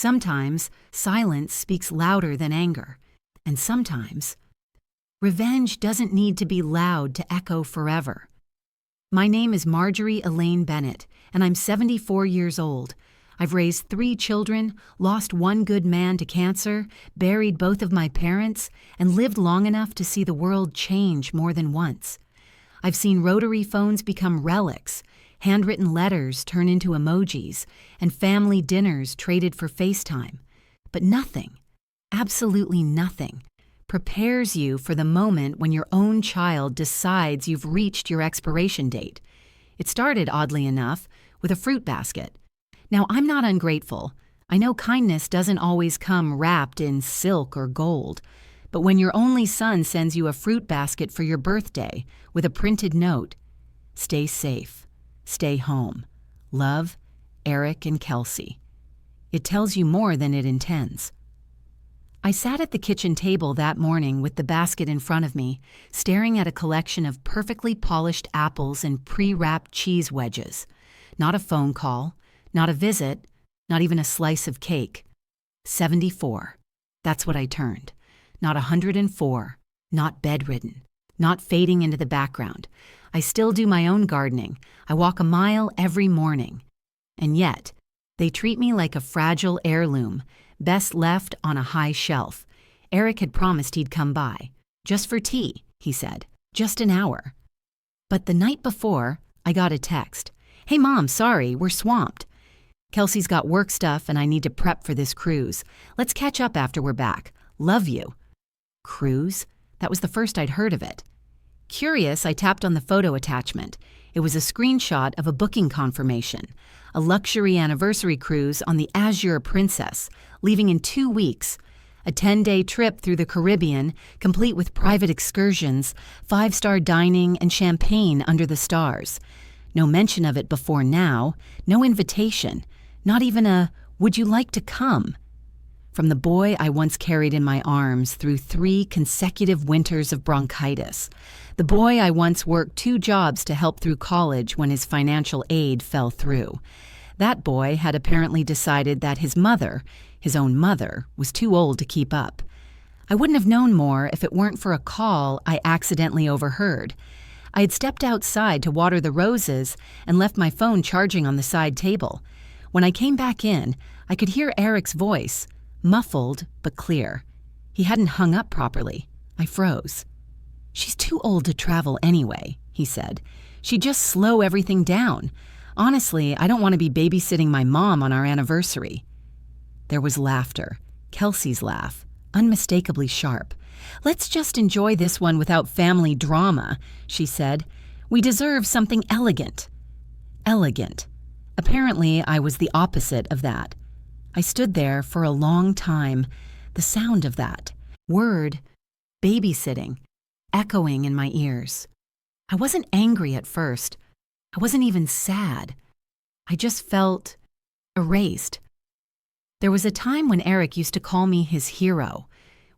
Sometimes silence speaks louder than anger, and sometimes revenge doesn't need to be loud to echo forever. My name is Marjorie Elaine Bennett, and I'm 74 years old. I've raised 3 children, lost 1 good man to cancer, buried both of my parents, and lived long enough to see the world change more than once. I've seen rotary phones become relics, handwritten letters turn into emojis, and family dinners traded for FaceTime. But nothing, absolutely nothing, prepares you for the moment when your own child decides you've reached your expiration date. It started, oddly enough, with a fruit basket. Now, I'm not ungrateful. I know kindness doesn't always come wrapped in silk or gold. But when your only son sends you a fruit basket for your birthday with a printed note, "Stay safe. Stay home. Love, Eric and Kelsey," it tells you more than it intends. I sat at the kitchen table that morning with the basket in front of me, staring at a collection of perfectly polished apples and pre-wrapped cheese wedges. Not a phone call, not a visit, not even a slice of cake. 74. That's what I turned. Not 104, not bedridden, not fading into the background. I still do my own gardening. I walk a mile every morning. And yet, they treat me like a fragile heirloom, best left on a high shelf. Eric had promised he'd come by. Just for tea, he said. Just an hour. But the night before, I got a text. "Hey Mom, sorry, we're swamped. Kelsey's got work stuff and I need to prep for this cruise. Let's catch up after we're back. Love you." Cruise? That was the first I'd heard of it. Curious, I tapped on the photo attachment. It was a screenshot of a booking confirmation, a luxury anniversary cruise on the Azure Princess, leaving in 2 weeks. A 10-day trip through the Caribbean, complete with private excursions, 5-star dining, and champagne under the stars. No mention of it before now, no invitation, not even a "would you like to come?" From the boy I once carried in my arms through 3 consecutive winters of bronchitis. The boy I once worked 2 jobs to help through college when his financial aid fell through. That boy had apparently decided that his mother, his own mother, was too old to keep up. I wouldn't have known more if it weren't for a call I accidentally overheard. I had stepped outside to water the roses and left my phone charging on the side table. When I came back in, I could hear Eric's voice, muffled but clear. He hadn't hung up properly. I froze. "She's too old to travel anyway," he said. "She'd just slow everything down. Honestly, I don't want to be babysitting my mom on our anniversary." There was laughter, Kelsey's laugh, unmistakably sharp. "Let's just enjoy this one without family drama," she said. "We deserve something elegant." Elegant. Apparently, I was the opposite of that. I stood there for a long time, the sound of that word, babysitting, echoing in my ears. I wasn't angry at first. I wasn't even sad. I just felt erased. There was a time when Eric used to call me his hero.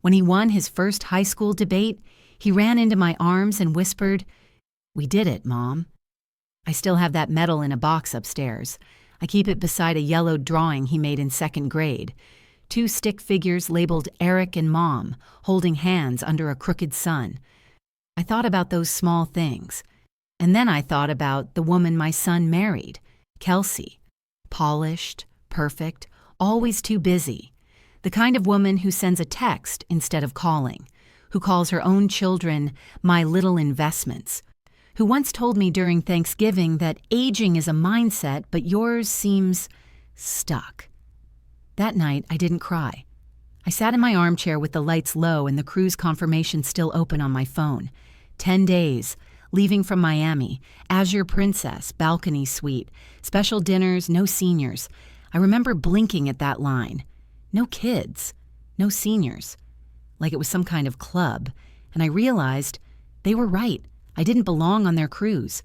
When he won his first high school debate, he ran into my arms and whispered, "We did it, Mom." I still have that medal in a box upstairs. I keep it beside a yellowed drawing he made in 2nd grade. 2 stick figures labeled Eric and Mom, holding hands under a crooked sun. I thought about those small things. And then I thought about the woman my son married, Kelsey. Polished, perfect, always too busy. The kind of woman who sends a text instead of calling, who calls her own children my little investments, who once told me during Thanksgiving that aging is a mindset, but yours seems stuck. That night, I didn't cry. I sat in my armchair with the lights low and the cruise confirmation still open on my phone. 10 days, leaving from Miami, Azure Princess, balcony suite, special dinners, no seniors. I remember blinking at that line. No kids, no seniors. Like it was some kind of club. And I realized they were right. I didn't belong on their cruise.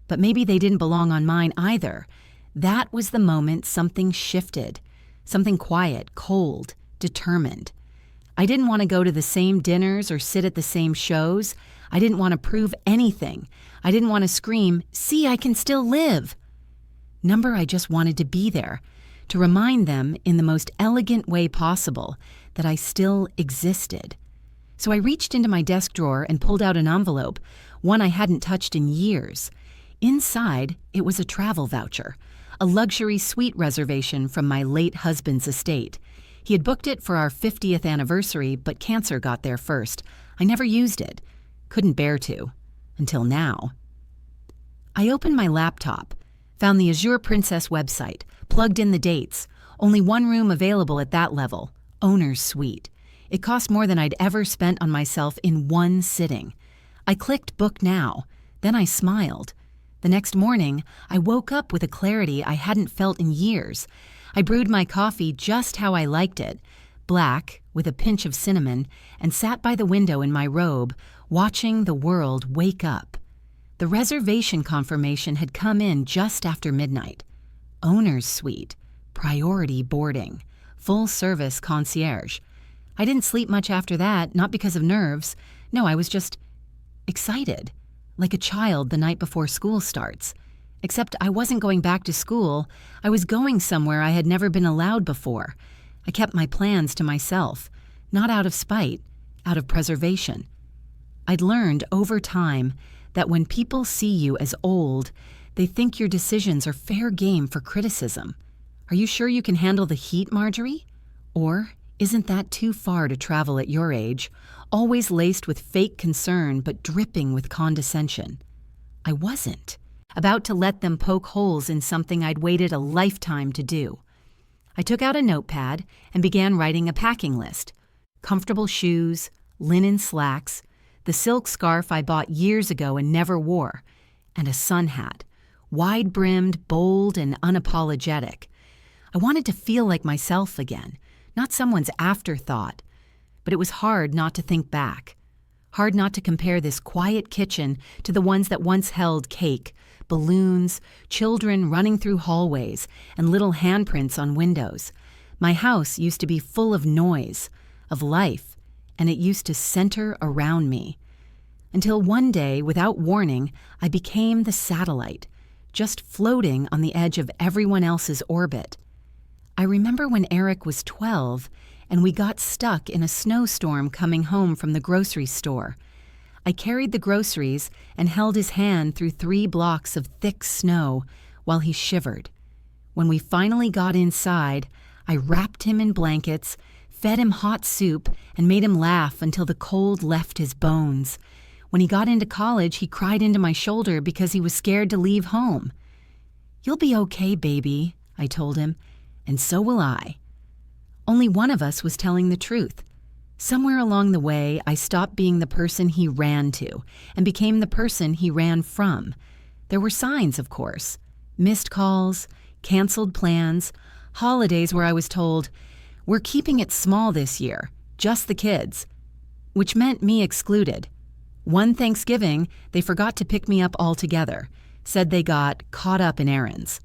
But maybe they didn't belong on mine either. That was the moment something shifted. Something quiet, cold, determined. I didn't want to go to the same dinners or sit at the same shows. I didn't want to prove anything. I didn't want to scream, "See, I can still live." I just wanted to be there. to remind them in the most elegant way possible that I still existed. So I reached into my desk drawer and pulled out an envelope, one I hadn't touched in years. Inside, it was a travel voucher, a luxury suite reservation from my late husband's estate. He had booked it for our 50th anniversary, but cancer got there first. I never used it. Couldn't bear to. Until now. I opened my laptop, found the Azure Princess website, plugged in the dates. Only one room available at that level, owner's suite. It cost more than I'd ever spent on myself in one sitting. I clicked book now. Then I smiled. The next morning, I woke up with a clarity I hadn't felt in years. I brewed my coffee just how I liked it, black with a pinch of cinnamon, and sat by the window in my robe, watching the world wake up. The reservation confirmation had come in just after midnight. Owner's suite, priority boarding, full-service concierge. I didn't sleep much after that, not because of nerves. No, I was just excited, like a child the night before school starts. Except I wasn't going back to school. I was going somewhere I had never been allowed before. I kept my plans to myself, not out of spite, out of preservation. I'd learned over time that when people see you as old, they think your decisions are fair game for criticism. Are you sure you can handle the heat, Marjorie? Or isn't that too far to travel at your age, always laced with fake concern but dripping with condescension? I wasn't. About to let them poke holes in something I'd waited a lifetime to do. I took out a notepad and began writing a packing list. Comfortable shoes, linen slacks, the silk scarf I bought years ago and never wore, and a sun hat, wide-brimmed, bold, and unapologetic. I wanted to feel like myself again, not someone's afterthought. But it was hard not to think back. Hard not to compare this quiet kitchen to the ones that once held cake, balloons, children running through hallways, and little handprints on windows. My house used to be full of noise, of life, and it used to center around me. Until one day, without warning, I became the satellite, just floating on the edge of everyone else's orbit. I remember when Eric was 12, and we got stuck in a snowstorm coming home from the grocery store. I carried the groceries and held his hand through 3 blocks of thick snow while he shivered. When we finally got inside, I wrapped him in blankets, fed him hot soup, and made him laugh until the cold left his bones. When he got into college, he cried into my shoulder because he was scared to leave home. "You'll be okay, baby," I told him, "and so will I." Only one of us was telling the truth. Somewhere along the way, I stopped being the person he ran to and became the person he ran from. There were signs, of course. Missed calls, canceled plans, holidays where I was told, "We're keeping it small this year, just the kids," which meant me excluded. One Thanksgiving, they forgot to pick me up altogether, said they got caught up in errands.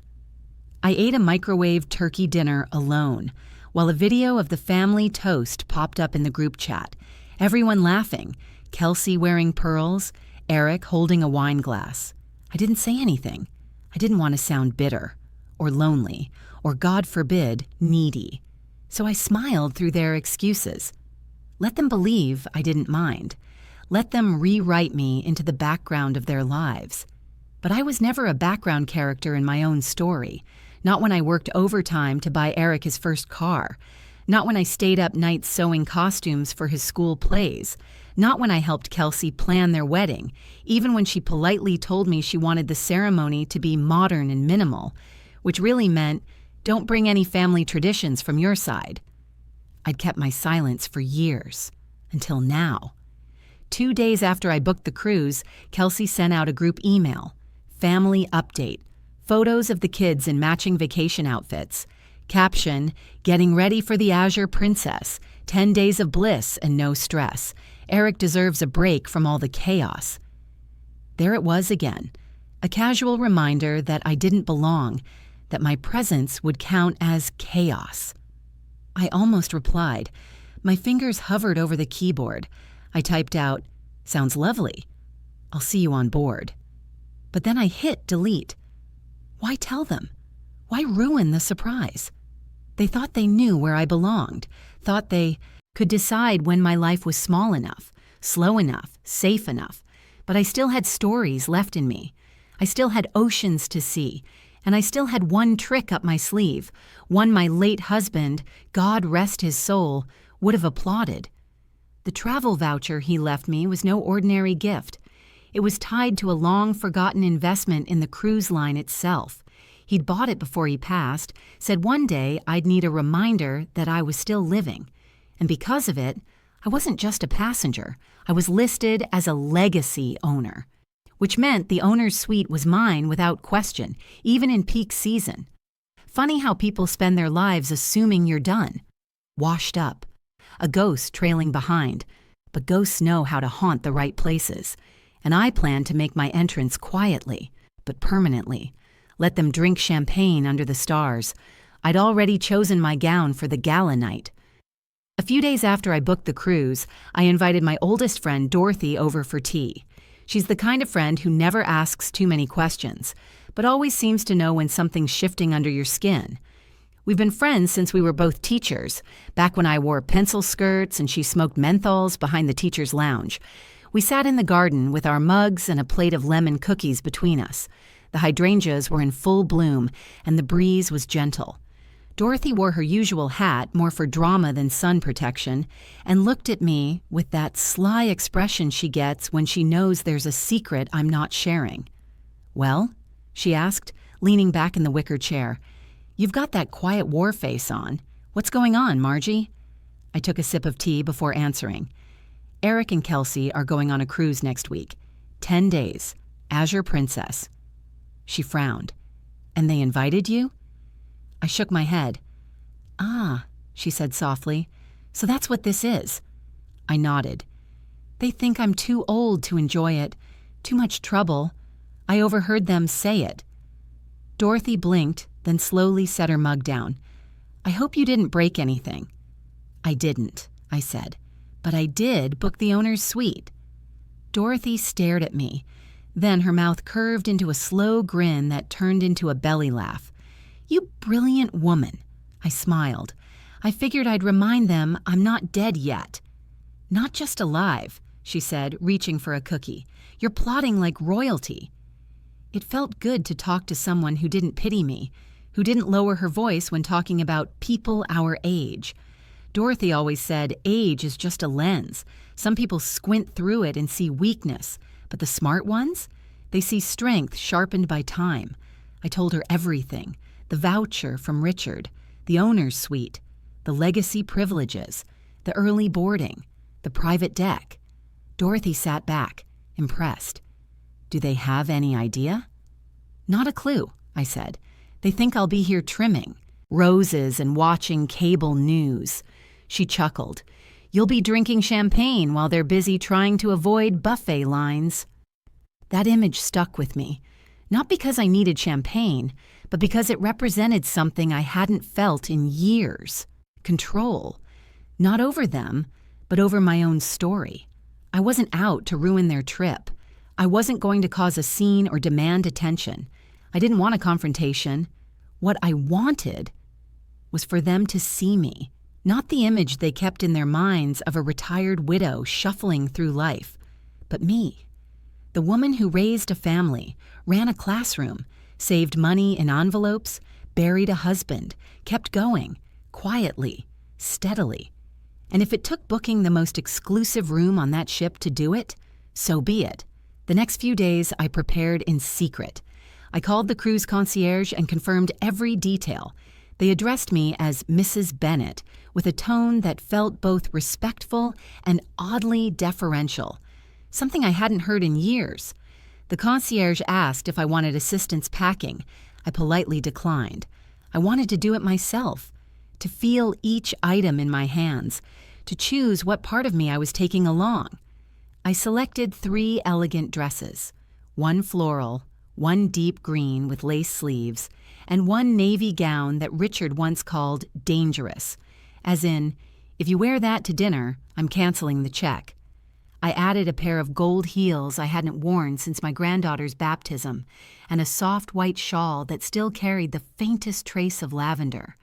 I ate a microwave turkey dinner alone, while a video of the family toast popped up in the group chat, everyone laughing, Kelsey wearing pearls, Eric holding a wine glass. I didn't say anything. I didn't want to sound bitter, or lonely, or, God forbid, needy. So I smiled through their excuses. Let them believe I didn't mind. Let them rewrite me into the background of their lives. But I was never a background character in my own story. Not when I worked overtime to buy Eric his first car. Not when I stayed up nights sewing costumes for his school plays. Not when I helped Kelsey plan their wedding, even when she politely told me she wanted the ceremony to be modern and minimal, which really meant, don't bring any family traditions from your side. I'd kept my silence for years, until now. 2 days after I booked the cruise, Kelsey sent out a group email. Family update. Photos of the kids in matching vacation outfits. Caption, "Getting ready for the Azure Princess. 10 days of bliss and no stress. Eric deserves a break from all the chaos." There it was again, a casual reminder that I didn't belong, that my presence would count as chaos. I almost replied. My fingers hovered over the keyboard. I typed out, "Sounds lovely. I'll see you on board." But then I hit delete. Why tell them? Why ruin the surprise? They thought they knew where I belonged, thought they could decide when my life was small enough, slow enough, safe enough. But I still had stories left in me. I still had oceans to see, and I still had one trick up my sleeve, one my late husband, God rest his soul, would have applauded. The travel voucher he left me was no ordinary gift. It was tied to a long-forgotten investment in the cruise line itself. He'd bought it before he passed, said one day I'd need a reminder that I was still living. And because of it, I wasn't just a passenger. I was listed as a legacy owner, which meant the owner's suite was mine without question, even in peak season. Funny how people spend their lives assuming you're done. Washed up. A ghost trailing behind. But ghosts know how to haunt the right places. And I plan to make my entrance quietly, but permanently. Let them drink champagne under the stars. I'd already chosen my gown for the gala night. A few days after I booked the cruise, I invited my oldest friend, Dorothy, over for tea. She's the kind of friend who never asks too many questions, but always seems to know when something's shifting under your skin. We've been friends since we were both teachers, back when I wore pencil skirts and she smoked menthols behind the teacher's lounge. We sat in the garden with our mugs and a plate of lemon cookies between us. The hydrangeas were in full bloom, and the breeze was gentle. Dorothy wore her usual hat, more for drama than sun protection, and looked at me with that sly expression she gets when she knows there's a secret I'm not sharing. "Well?" she asked, leaning back in the wicker chair. "You've got that quiet war face on. What's going on, Margie?" I took a sip of tea before answering. "Eric and Kelsey are going on a cruise next week. 10 days. Azure Princess." She frowned. "And they invited you?" I shook my head. "Ah," she said softly, "so that's what this is." I nodded. "They think I'm too old to enjoy it. Too much trouble. I overheard them say it." Dorothy blinked, then slowly set her mug down. "I hope you didn't break anything." "I didn't," I said, "but I did book the owner's suite." Dorothy stared at me. Then her mouth curved into a slow grin that turned into a belly laugh. "You brilliant woman." I smiled. I figured I'd remind them I'm not dead yet. "Not just alive," she said, reaching for a cookie. "You're plotting like royalty." It felt good to talk to someone who didn't pity me, who didn't lower her voice when talking about people our age. Dorothy always said age is just a lens. Some people squint through it and see weakness, but the smart ones? They see strength sharpened by time. I told her everything. The voucher from Richard, the owner's suite, the legacy privileges, the early boarding, the private deck. Dorothy sat back, impressed. "Do they have any idea?" "Not a clue," I said. "They think I'll be here trimming roses and watching cable news." She chuckled. "You'll be drinking champagne while they're busy trying to avoid buffet lines." That image stuck with me, not because I needed champagne, but because it represented something I hadn't felt in years. Control. Not over them, but over my own story. I wasn't out to ruin their trip. I wasn't going to cause a scene or demand attention. I didn't want a confrontation. What I wanted was for them to see me, not the image they kept in their minds of a retired widow shuffling through life, but me. The woman who raised a family, ran a classroom, saved money in envelopes, buried a husband, kept going, quietly, steadily. And if it took booking the most exclusive room on that ship to do it, so be it. The next few days I prepared in secret. I called the cruise concierge and confirmed every detail. They addressed me as Mrs. Bennett, with a tone that felt both respectful and oddly deferential, something I hadn't heard in years. The concierge asked if I wanted assistance packing. I politely declined. I wanted to do it myself, to feel each item in my hands, to choose what part of me I was taking along. I selected 3 elegant dresses, one floral, one deep green with lace sleeves, and one navy gown that Richard once called dangerous, as in, if you wear that to dinner, I'm canceling the check. I added a pair of gold heels I hadn't worn since my granddaughter's baptism, and a soft white shawl that still carried the faintest trace of lavender.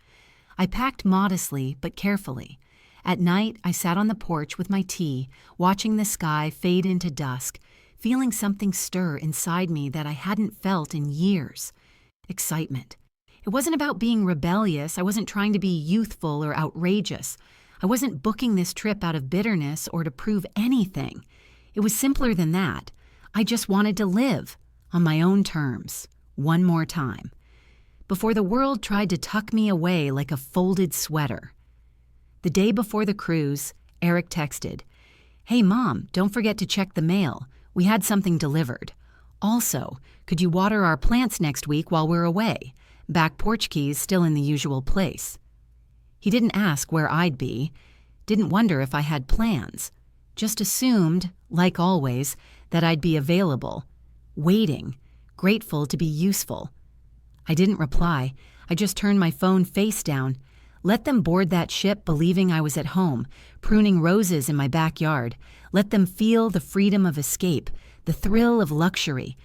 I packed modestly but carefully. At night, I sat on the porch with my tea, watching the sky fade into dusk, feeling something stir inside me that I hadn't felt in years. Excitement. It wasn't about being rebellious. I wasn't trying to be youthful or outrageous. I wasn't booking this trip out of bitterness or to prove anything. It was simpler than that. I just wanted to live on my own terms, one more time, before the world tried to tuck me away like a folded sweater. The day before the cruise, Eric texted, "Hey Mom, don't forget to check the mail. We had something delivered. Also, could you water our plants next week while we're away? Back porch keys still in the usual place." He didn't ask where I'd be, didn't wonder if I had plans, just assumed, like always, that I'd be available, waiting, grateful to be useful. I didn't reply. I just turned my phone face down, let them board that ship believing I was at home, pruning roses in my backyard, let them feel the freedom of escape, the thrill of luxury.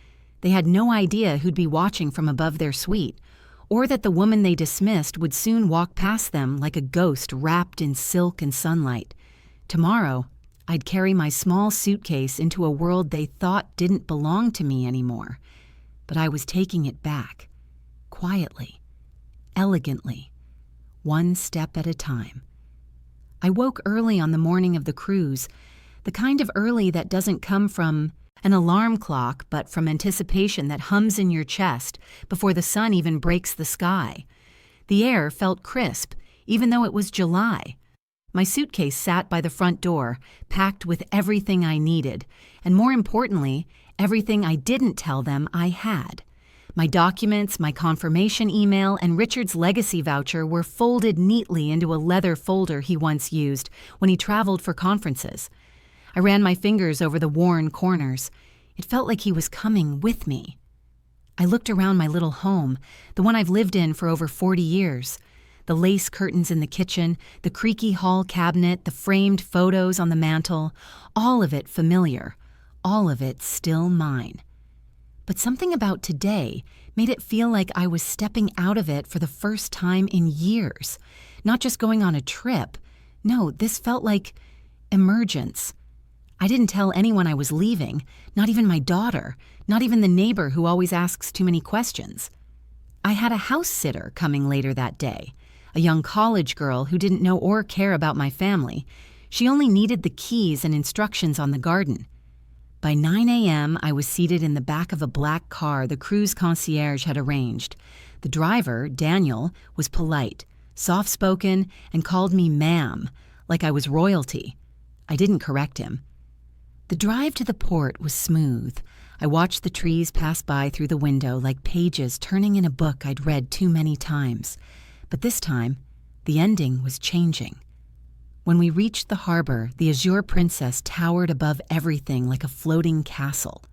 They had no idea who'd be watching from above their suite, or that the woman they dismissed would soon walk past them like a ghost wrapped in silk and sunlight. Tomorrow, I'd carry my small suitcase into a world they thought didn't belong to me anymore. But I was taking it back, quietly, elegantly, one step at a time. I woke early on the morning of the cruise, the kind of early that doesn't come from an alarm clock, but from anticipation that hums in your chest before the sun even breaks the sky. The air felt crisp, even though it was July. My suitcase sat by the front door, packed with everything I needed, and more importantly, everything I didn't tell them I had. My documents, my confirmation email, and Richard's legacy voucher were folded neatly into a leather folder he once used when he traveled for conferences. I ran my fingers over the worn corners. It felt like he was coming with me. I looked around my little home, the one I've lived in for over 40 years. The lace curtains in the kitchen, the creaky hall cabinet, the framed photos on the mantel, all of it familiar, all of it still mine. But something about today made it feel like I was stepping out of it for the first time in years. Not just going on a trip. No, this felt like emergence. I didn't tell anyone I was leaving, not even my daughter, not even the neighbor who always asks too many questions. I had a house sitter coming later that day, a young college girl who didn't know or care about my family. She only needed the keys and instructions on the garden. By 9 a.m., I was seated in the back of a black car the cruise concierge had arranged. The driver, Daniel, was polite, soft-spoken, and called me ma'am, like I was royalty. I didn't correct him. The drive to the port was smooth. I watched the trees pass by through the window like pages turning in a book I'd read too many times. But this time, the ending was changing. When we reached the harbor, the Azure Princess towered above everything like a floating castle.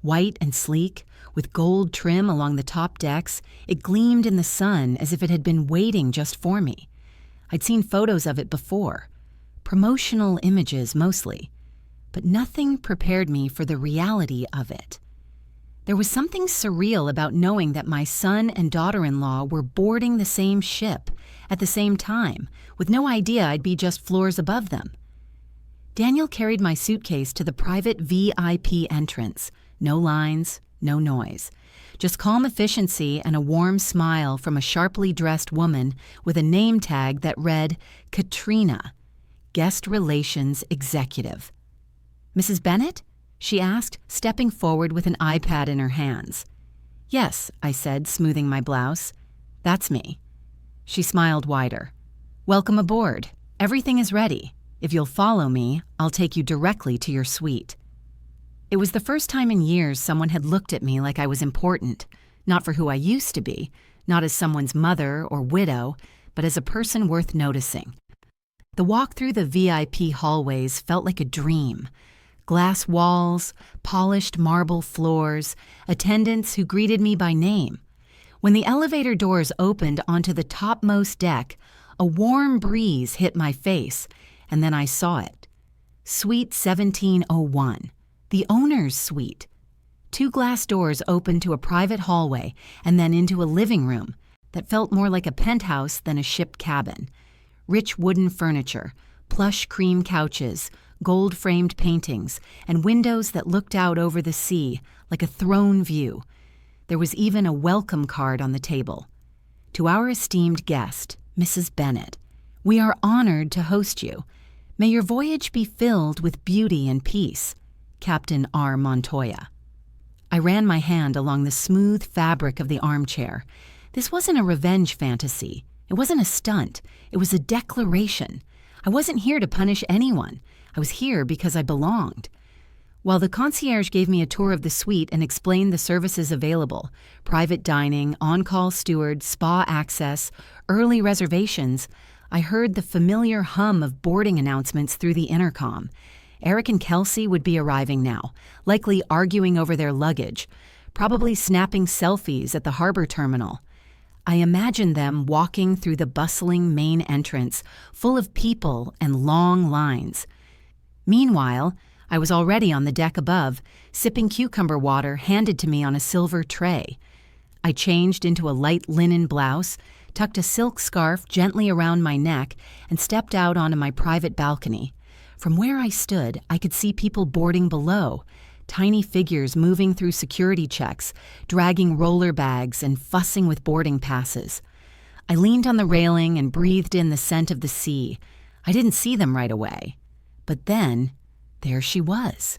White and sleek, with gold trim along the top decks, it gleamed in the sun as if it had been waiting just for me. I'd seen photos of it before, promotional images mostly, but nothing prepared me for the reality of it. There was something surreal about knowing that my son and daughter-in-law were boarding the same ship at the same time, with no idea I'd be just floors above them. Daniel carried my suitcase to the private VIP entrance. No lines, no noise. Just calm efficiency and a warm smile from a sharply dressed woman with a name tag that read, Katrina, Guest Relations Executive. "Mrs. Bennett?" she asked, stepping forward with an iPad in her hands. "Yes," I said, smoothing my blouse. "That's me." She smiled wider. "Welcome aboard. Everything is ready. If you'll follow me, I'll take you directly to your suite." It was the first time in years someone had looked at me like I was important, not for who I used to be, not as someone's mother or widow, but as a person worth noticing. The walk through the VIP hallways felt like a dream. Glass walls, polished marble floors, attendants who greeted me by name. When the elevator doors opened onto the topmost deck, a warm breeze hit my face, and then I saw it. Suite 1701, the owner's suite. 2 glass doors opened to a private hallway and then into a living room. that felt more like a penthouse than a ship cabin. Rich wooden furniture, plush cream couches, gold-framed paintings, and windows that looked out over the sea like a throne view. There was even a welcome card on the table. To our esteemed guest, Mrs. Bennett, we are honored to host you. May your voyage be filled with beauty and peace. Captain R. Montoya. I ran my hand along the smooth fabric of the armchair. This wasn't a revenge fantasy. It wasn't a stunt. It was a declaration. I wasn't here to punish anyone. I was here because I belonged. While the concierge gave me a tour of the suite and explained the services available, private dining, on-call steward, spa access, early reservations, I heard the familiar hum of boarding announcements through the intercom. Eric and Kelsey would be arriving now, likely arguing over their luggage, probably snapping selfies at the harbor terminal. I imagined them walking through the bustling main entrance, full of people and long lines. Meanwhile, I was already on the deck above, sipping cucumber water handed to me on a silver tray. I changed into a light linen blouse, tucked a silk scarf gently around my neck, and stepped out onto my private balcony. From where I stood, I could see people boarding below, tiny figures moving through security checks, dragging roller bags and fussing with boarding passes. I leaned on the railing and breathed in the scent of the sea. I didn't see them right away. But then, there she was.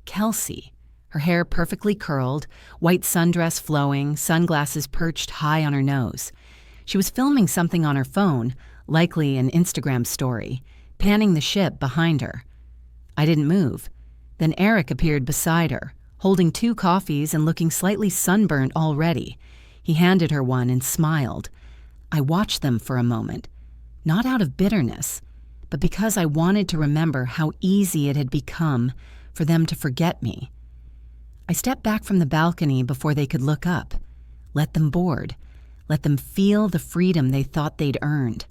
Kelsey, her hair perfectly curled, white sundress flowing, sunglasses perched high on her nose. She was filming something on her phone, likely an Instagram story, panning the ship behind her. I didn't move. Then Eric appeared beside her, holding 2 coffees and looking slightly sunburnt already. He handed her one and smiled. I watched them for a moment, not out of bitterness, but because I wanted to remember how easy it had become for them to forget me. I stepped back from the balcony before they could look up. Let them board. Let them feel the freedom they thought they'd earned.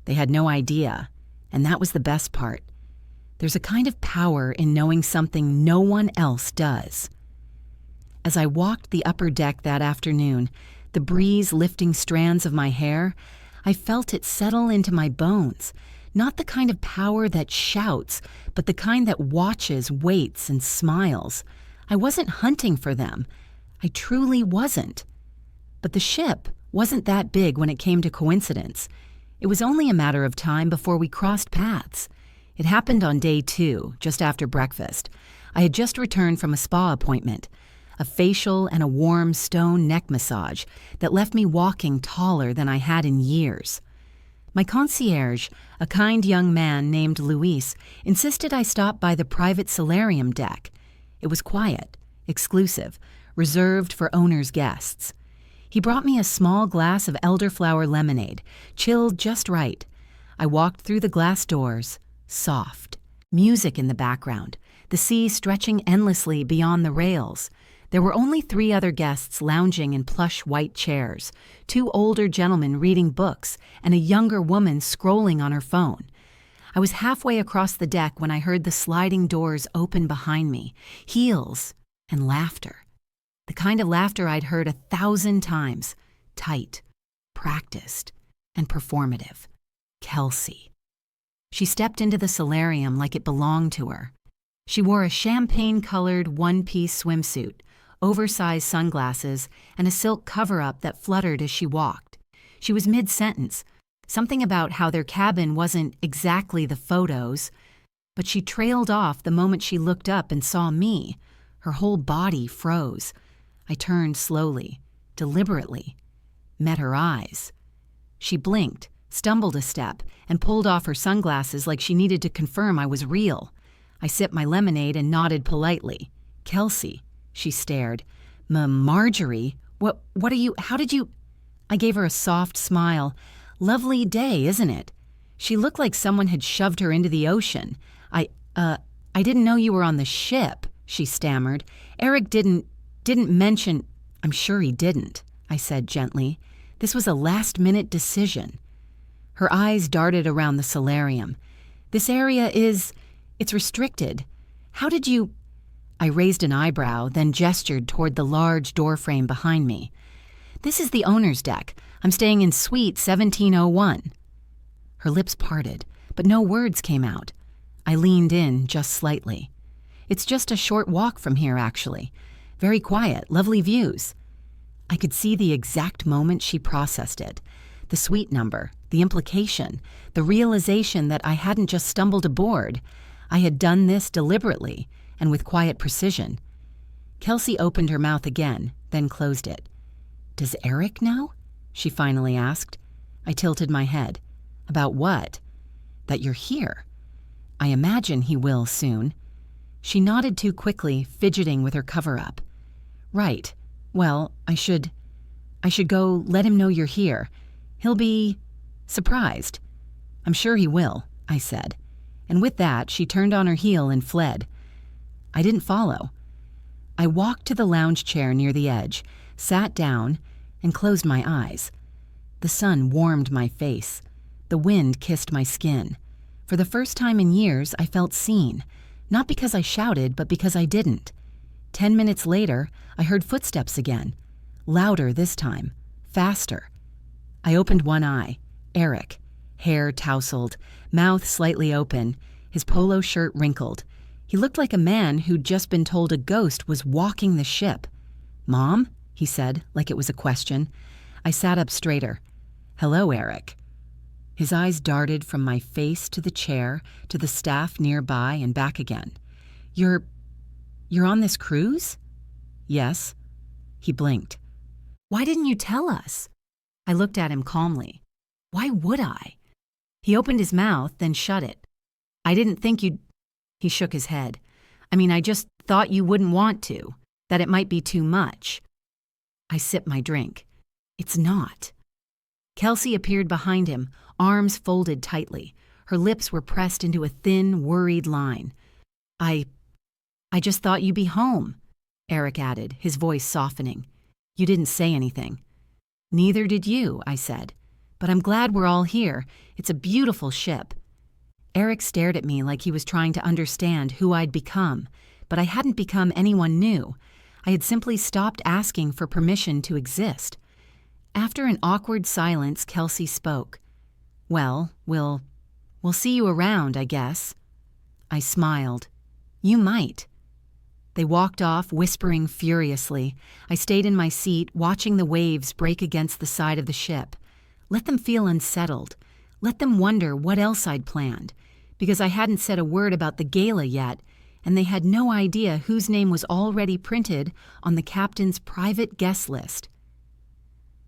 They had no idea, and that was the best part. There's a kind of power in knowing something no one else does. As I walked the upper deck that afternoon, the breeze lifting strands of my hair, I felt it settle into my bones. Not the kind of power that shouts, but the kind that watches, waits, and smiles. I wasn't hunting for them. I truly wasn't. But the ship wasn't that big when it came to coincidence. It was only a matter of time before we crossed paths. It happened on day 2, just after breakfast. I had just returned from a spa appointment, a facial and a warm stone neck massage that left me walking taller than I had in years. My concierge, a kind young man named Luis, insisted I stop by the private solarium deck. It was quiet, exclusive, reserved for owner's guests. He brought me a small glass of elderflower lemonade, chilled just right. I walked through the glass doors, soft, music in the background, the sea stretching endlessly beyond the rails. There were only 3 other guests lounging in plush white chairs, 2 older gentlemen reading books, and a younger woman scrolling on her phone. I was halfway across the deck when I heard the sliding doors open behind me, heels, and laughter. The kind of laughter I'd heard 1,000 times, tight, practiced, and performative. Kelsey. She stepped into the solarium like it belonged to her. She wore a champagne-colored one-piece swimsuit, oversized sunglasses, and a silk cover-up that fluttered as she walked. She was mid-sentence, something about how their cabin wasn't exactly the photos, but she trailed off the moment she looked up and saw me. Her whole body froze. I turned slowly, deliberately, met her eyes. She blinked, stumbled a step, and pulled off her sunglasses like she needed to confirm I was real. I sipped my lemonade and nodded politely. "Kelsey," she stared. Marjorie? What are you, how did you—" I gave her a soft smile. "Lovely day, isn't it?" She looked like someone had shoved her into the ocean. I didn't know you were on the ship," she stammered. "Eric didn't mention—" "I'm sure he didn't," I said gently. "This was a last-minute decision." Her eyes darted around the solarium. "This area it's restricted. How did you—" I raised an eyebrow, then gestured toward the large doorframe behind me. This is the owner's deck. I'm staying in Suite 1701. Her lips parted, but no words came out. I leaned in just slightly. It's just a short walk from here, actually. Very quiet, lovely views. I could see the exact moment she processed it. The suite number, the implication, the realization that I hadn't just stumbled aboard. I had done this deliberately and with quiet precision. Kelsey opened her mouth again, then closed it. "Does Eric know?" she finally asked. I tilted my head. "About what?" "That you're here." "I imagine he will soon." She nodded too quickly, fidgeting with her cover-up. "Right. Well, I should go let him know you're here. He'll be surprised." "I'm sure he will," I said. And with that, she turned on her heel and fled. I didn't follow. I walked to the lounge chair near the edge, sat down, and closed my eyes. The sun warmed my face. The wind kissed my skin. For the first time in years, I felt seen, not because I shouted, but because I didn't. 10 minutes later, I heard footsteps again. Louder this time. Faster. I opened one eye. Eric. Hair tousled, mouth slightly open, his polo shirt wrinkled. He looked like a man who'd just been told a ghost was walking the ship. "Mom?" he said, like it was a question. I sat up straighter. "Hello, Eric." His eyes darted from my face to the chair, to the staff nearby and back again. You're on this cruise?" "Yes." He blinked. "Why didn't you tell us?" I looked at him calmly. "Why would I?" He opened his mouth, then shut it. "I didn't think you'd—" He shook his head. I just thought you wouldn't want to, that it might be too much." I sipped my drink. "It's not." Kelsey appeared behind him, arms folded tightly. Her lips were pressed into a thin, worried line. I just thought you'd be home," Eric added, his voice softening. "You didn't say anything." "Neither did you," I said. "But I'm glad we're all here. It's a beautiful ship." Eric stared at me like he was trying to understand who I'd become, but I hadn't become anyone new. I had simply stopped asking for permission to exist. After an awkward silence, Kelsey spoke. "Well, we'll see you around, I guess." I smiled. "You might." They walked off, whispering furiously. I stayed in my seat, watching the waves break against the side of the ship. Let them feel unsettled. Let them wonder what else I'd planned, because I hadn't said a word about the gala yet, and they had no idea whose name was already printed on the captain's private guest list.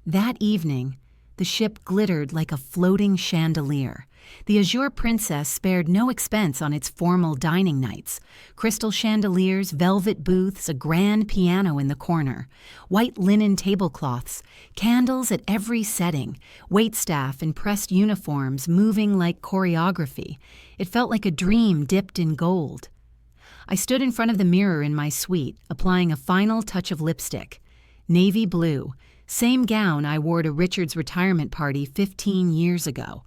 That evening, the ship glittered like a floating chandelier. The Azure Princess spared no expense on its formal dining nights. Crystal chandeliers, velvet booths, a grand piano in the corner, white linen tablecloths, candles at every setting, waitstaff in pressed uniforms moving like choreography. It felt like a dream dipped in gold. I stood in front of the mirror in my suite, applying a final touch of lipstick. Navy blue, same gown I wore to Richard's retirement party 15 years ago.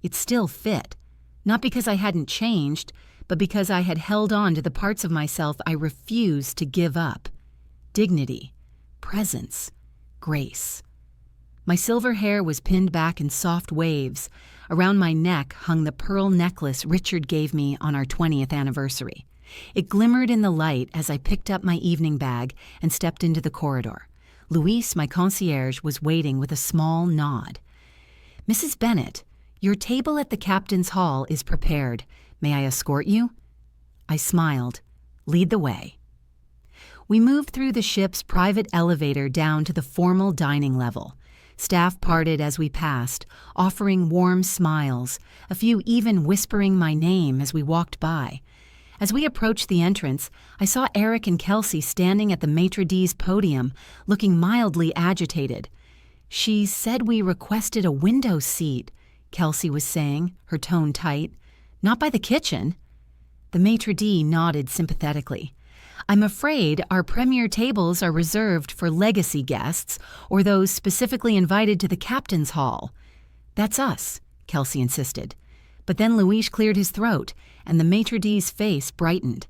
It still fit, not because I hadn't changed, but because I had held on to the parts of myself I refused to give up. Dignity, presence, grace. My silver hair was pinned back in soft waves. Around my neck hung the pearl necklace Richard gave me on our 20th anniversary. It glimmered in the light as I picked up my evening bag and stepped into the corridor. Luis, my concierge, was waiting with a small nod. "Mrs. Bennett, your table at the captain's hall is prepared. May I escort you?" I smiled. "Lead the way." We moved through the ship's private elevator down to the formal dining level. Staff parted as we passed, offering warm smiles, a few even whispering my name as we walked by. As we approached the entrance, I saw Eric and Kelsey standing at the maitre d's podium, looking mildly agitated. "She said we requested a window seat," Kelsey was saying, her tone tight. "Not by the kitchen." The maitre d' nodded sympathetically. "I'm afraid our premier tables are reserved for legacy guests or those specifically invited to the captain's hall." "That's us," Kelsey insisted. But then Luis cleared his throat, and the maitre d's face brightened.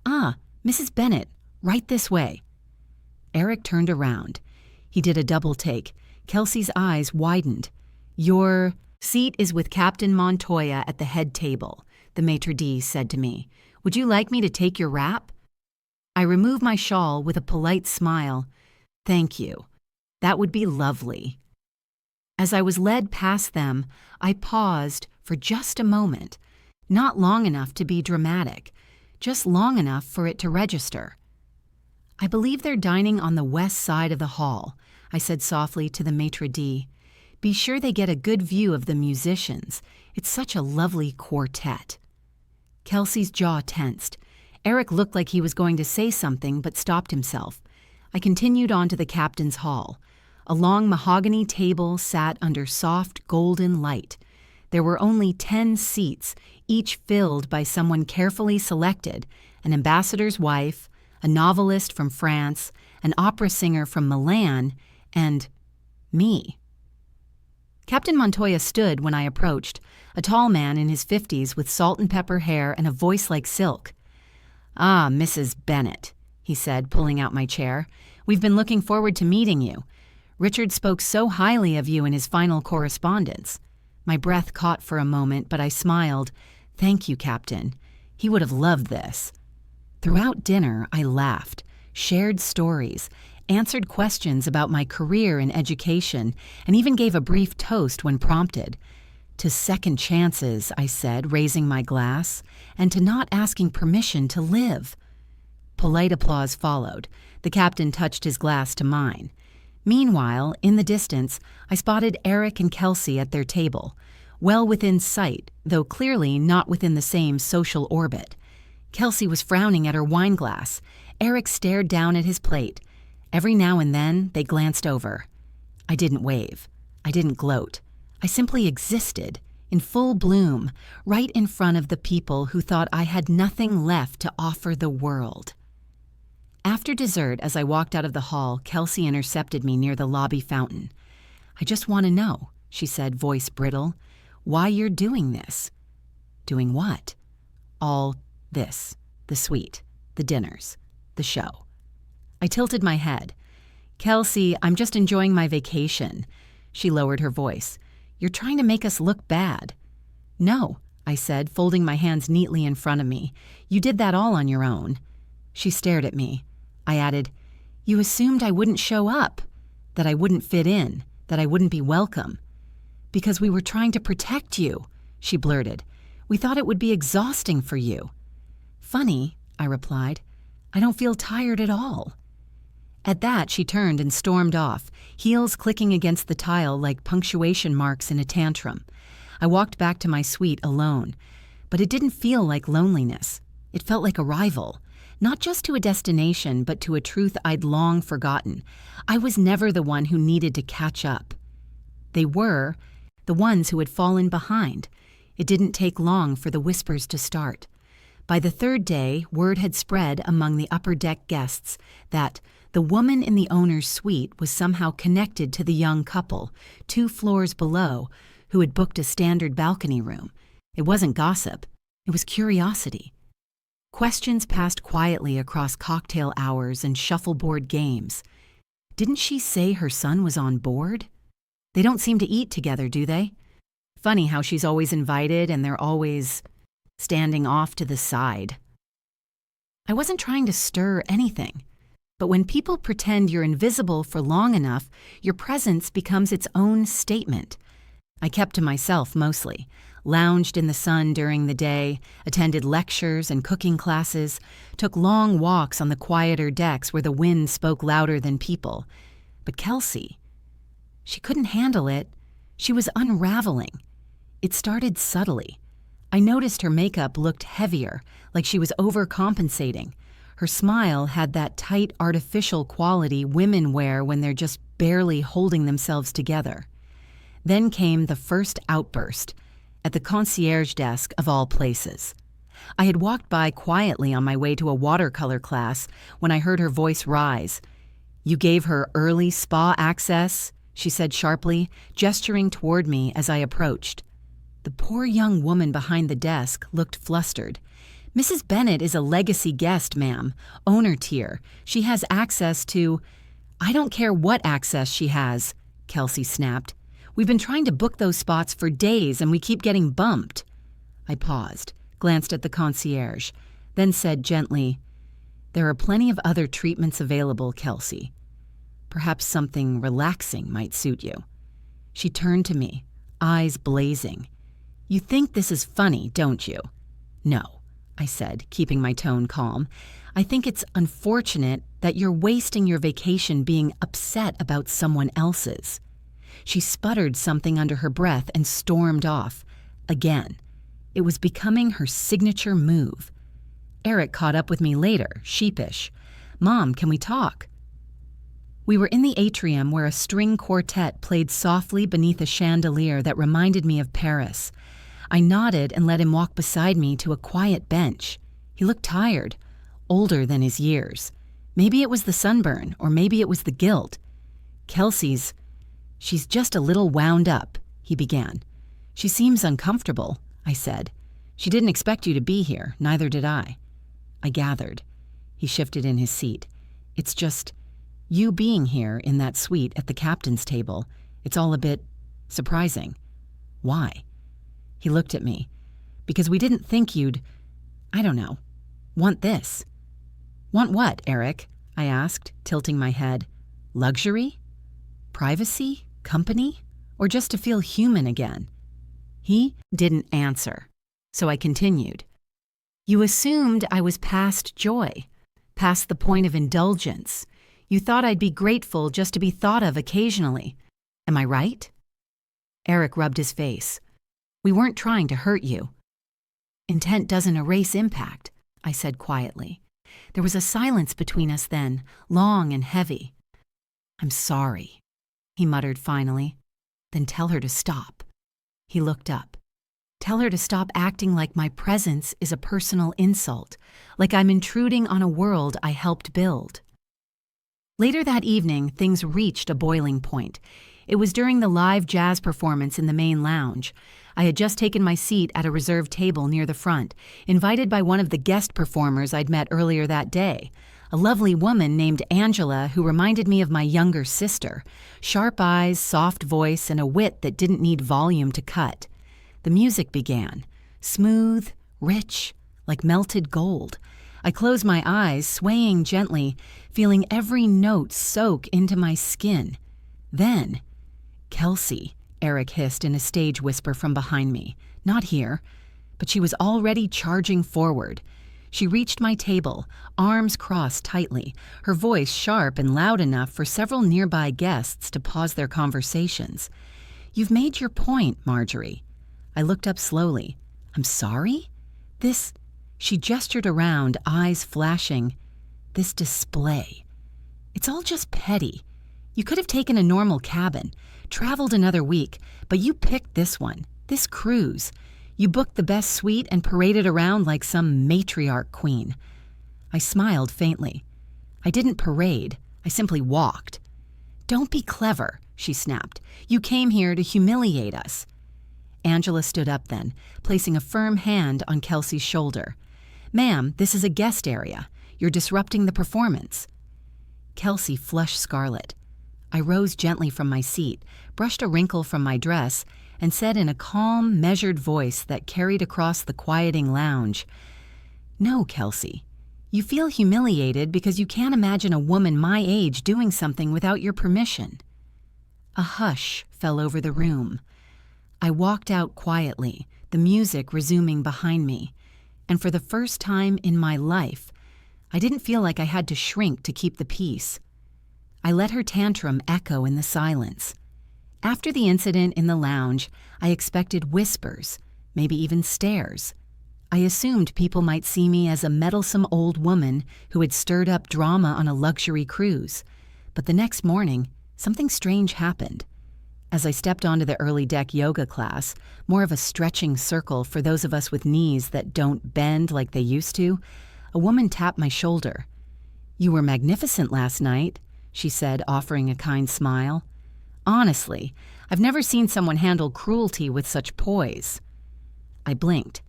"Ah, Mrs. Bennett, right this way." Eric turned around. He did a double take. Kelsey's eyes widened. "Your seat is with Captain Montoya at the head table," the maitre d' said to me. "Would you like me to take your wrap?" I removed my shawl with a polite smile. "Thank you. That would be lovely." As I was led past them, I paused for just a moment, not long enough to be dramatic, just long enough for it to register. "I believe they're dining on the west side of the hall," I said softly to the maitre d'. "Be sure they get a good view of the musicians. It's such a lovely quartet." Kelsey's jaw tensed. Eric looked like he was going to say something but stopped himself. I continued on to the captain's hall. A long mahogany table sat under soft golden light. There were only 10 seats, each filled by someone carefully selected, an ambassador's wife, a novelist from France, an opera singer from Milan, and me. Captain Montoya stood when I approached, a tall man in his 50s with salt and pepper hair and a voice like silk. "Ah, Mrs. Bennet," he said, pulling out my chair. "We've been looking forward to meeting you. Richard spoke so highly of you in his final correspondence." My breath caught for a moment, but I smiled. "Thank you, Captain. He would have loved this." Throughout dinner, I laughed, shared stories, answered questions about my career and education, and even gave a brief toast when prompted. "To second chances," I said, raising my glass, "and to not asking permission to live." Polite applause followed. The captain touched his glass to mine. Meanwhile, in the distance, I spotted Eric and Kelsey at their table, well within sight, though clearly not within the same social orbit. Kelsey was frowning at her wine glass. Eric stared down at his plate. Every now and then, they glanced over. I didn't wave. I didn't gloat. I simply existed, in full bloom, right in front of the people who thought I had nothing left to offer the world. After dessert, as I walked out of the hall, Kelsey intercepted me near the lobby fountain. "I just want to know," she said, voice brittle, "why you're doing this." "Doing what?" "All this. The suite, the dinners, the show." I tilted my head. "Kelsey, I'm just enjoying my vacation." She lowered her voice. "You're trying to make us look bad." "No," I said, folding my hands neatly in front of me. "You did that all on your own." She stared at me. I added, "You assumed I wouldn't show up, that I wouldn't fit in, that I wouldn't be welcome." "Because we were trying to protect you," she blurted. "We thought it would be exhausting for you." "Funny," I replied. "I don't feel tired at all." At that, she turned and stormed off, heels clicking against the tile like punctuation marks in a tantrum. I walked back to my suite alone, but it didn't feel like loneliness. It felt like arrival. Not just to a destination, but to a truth I'd long forgotten. I was never the one who needed to catch up. They were the ones who had fallen behind. It didn't take long for the whispers to start. By the third day, word had spread among the upper deck guests that the woman in the owner's suite was somehow connected to the young couple, 2 floors below, who had booked a standard balcony room. It wasn't gossip. It was curiosity. Questions passed quietly across cocktail hours and shuffleboard games. Didn't she say her son was on board? They don't seem to eat together, do they? Funny how she's always invited and they're always standing off to the side. I wasn't trying to stir anything, but when people pretend you're invisible for long enough, your presence becomes its own statement. I kept to myself mostly, lounged in the sun during the day, attended lectures and cooking classes, took long walks on the quieter decks where the wind spoke louder than people. But Kelsey, she couldn't handle it. She was unraveling. It started subtly. I noticed her makeup looked heavier, like she was overcompensating. Her smile had that tight, artificial quality women wear when they're just barely holding themselves together. Then came the first outburst, at the concierge desk of all places. I had walked by quietly on my way to a watercolor class when I heard her voice rise. "You gave her early spa access?" she said sharply, gesturing toward me as I approached. The poor young woman behind the desk looked flustered. "Mrs. Bennet is a legacy guest, ma'am, owner tier. She has access to—" I don't care what access she has, Kelsey snapped. We've been trying to book those spots for days and we keep getting bumped. I paused, glanced at the concierge, then said gently, There are plenty of other treatments available, Kelsey. Perhaps something relaxing might suit you. She turned to me, eyes blazing. You think this is funny, don't you? No, I said, keeping my tone calm. I think it's unfortunate that you're wasting your vacation being upset about someone else's. She sputtered something under her breath and stormed off. Again. It was becoming her signature move. Eric caught up with me later, sheepish. Mom, can we talk? We were in the atrium where a string quartet played softly beneath a chandelier that reminded me of Paris. I nodded and let him walk beside me to a quiet bench. He looked tired, older than his years. Maybe it was the sunburn, or maybe it was the guilt. She's just a little wound up, he began. She seems uncomfortable, I said. She didn't expect you to be here, neither did I. I gathered. He shifted in his seat. It's just, you being here in that suite at the captain's table, it's all a bit surprising. Why? He looked at me. Because we didn't think you'd, I don't know, want this. Want what, Eric? I asked, tilting my head. Luxury? Privacy? Company? Or just to feel human again? He didn't answer, so I continued. You assumed I was past joy, past the point of indulgence. You thought I'd be grateful just to be thought of occasionally. Am I right? Eric rubbed his face. We weren't trying to hurt you. Intent doesn't erase impact, I said quietly. There was a silence between us then, long and heavy. I'm sorry, he muttered finally. Then tell her to stop. He looked up. Tell her to stop acting like my presence is a personal insult, like I'm intruding on a world I helped build. Later that evening, things reached a boiling point. It was during the live jazz performance in the main lounge. I had just taken my seat at a reserved table near the front, invited by one of the guest performers I'd met earlier that day, a lovely woman named Angela who reminded me of my younger sister, sharp eyes, soft voice, and a wit that didn't need volume to cut. The music began, smooth, rich, like melted gold. I closed my eyes, swaying gently, feeling every note soak into my skin. Then, Kelsey, Eric hissed in a stage whisper from behind me. Not here. But she was already charging forward. She reached my table, arms crossed tightly, her voice sharp and loud enough for several nearby guests to pause their conversations. You've made your point, Marjorie. I looked up slowly. I'm sorry? She gestured around, eyes flashing. This display. It's all just petty. You could have taken a normal cabin, traveled another week, but you picked this one, this cruise. You booked the best suite and paraded around like some matriarch queen. I smiled faintly. I didn't parade, I simply walked. Don't be clever, she snapped. You came here to humiliate us. Angela stood up then, placing a firm hand on Kelsey's shoulder. Ma'am, this is a guest area. You're disrupting the performance. Kelsey flushed scarlet. I rose gently from my seat, brushed a wrinkle from my dress, and said in a calm, measured voice that carried across the quieting lounge, No, Kelsey. You feel humiliated because you can't imagine a woman my age doing something without your permission. A hush fell over the room. I walked out quietly, the music resuming behind me, and for the first time in my life, I didn't feel like I had to shrink to keep the peace. I let her tantrum echo in the silence. After the incident in the lounge, I expected whispers, maybe even stares. I assumed people might see me as a meddlesome old woman who had stirred up drama on a luxury cruise. But the next morning, something strange happened. As I stepped onto the early deck yoga class, more of a stretching circle for those of us with knees that don't bend like they used to, a woman tapped my shoulder. You were magnificent last night, she said, offering a kind smile. Honestly, I've never seen someone handle cruelty with such poise. I blinked.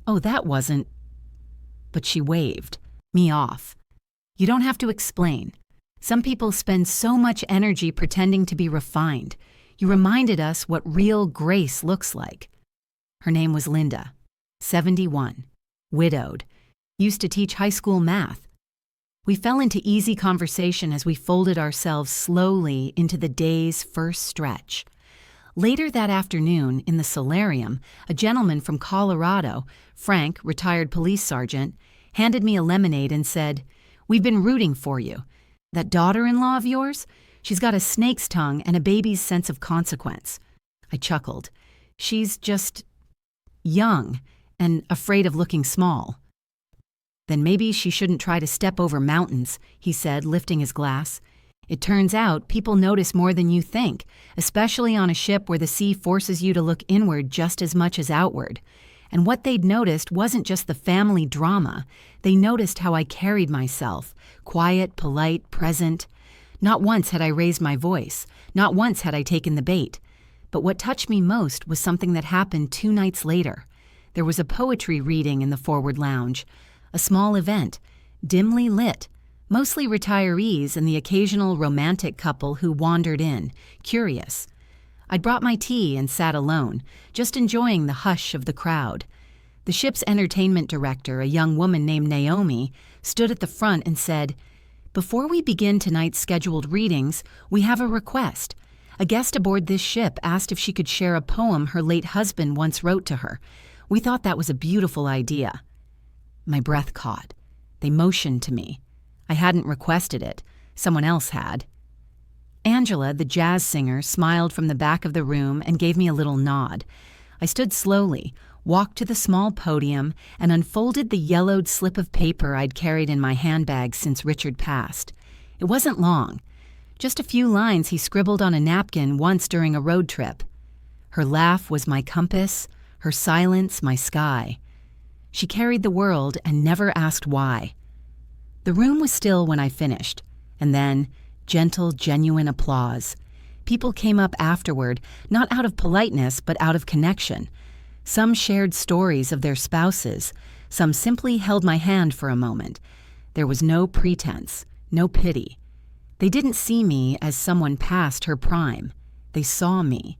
Oh, that wasn't... But she waved me off. You don't have to explain. Some people spend so much energy pretending to be refined. You reminded us what real grace looks like. Her name was Linda, 71, widowed, used to teach high school math. We fell into easy conversation as we folded ourselves slowly into the day's first stretch. Later that afternoon, in the solarium, a gentleman from Colorado, Frank, retired police sergeant, handed me a lemonade and said, "We've been rooting for you. That daughter-in-law of yours? She's got a snake's tongue and a baby's sense of consequence." I chuckled. "She's just young and afraid of looking small." "Then maybe she shouldn't try to step over mountains," he said, lifting his glass. "It turns out people notice more than you think, especially on a ship where the sea forces you to look inward just as much as outward." And what they'd noticed wasn't just the family drama. They noticed how I carried myself, quiet, polite, present. Not once had I raised my voice. Not once had I taken the bait. But what touched me most was something that happened 2 nights later. There was a poetry reading in the forward lounge, a small event, dimly lit, mostly retirees and the occasional romantic couple who wandered in, curious. I'd brought my tea and sat alone, just enjoying the hush of the crowd. The ship's entertainment director, a young woman named Naomi, stood at the front and said, "Before we begin tonight's scheduled readings, we have a request. A guest aboard this ship asked if she could share a poem her late husband once wrote to her. We thought that was a beautiful idea." My breath caught. They motioned to me. I hadn't requested it. Someone else had. Angela, the jazz singer, smiled from the back of the room and gave me a little nod. I stood slowly, walked to the small podium, and unfolded the yellowed slip of paper I'd carried in my handbag since Richard passed. It wasn't long. Just a few lines he scribbled on a napkin once during a road trip. Her laugh was my compass, her silence my sky. She carried the world and never asked why. The room was still when I finished, and then gentle, genuine applause. People came up afterward, not out of politeness, but out of connection. Some shared stories of their spouses. Some simply held my hand for a moment. There was no pretense, no pity. They didn't see me as someone past her prime. They saw me.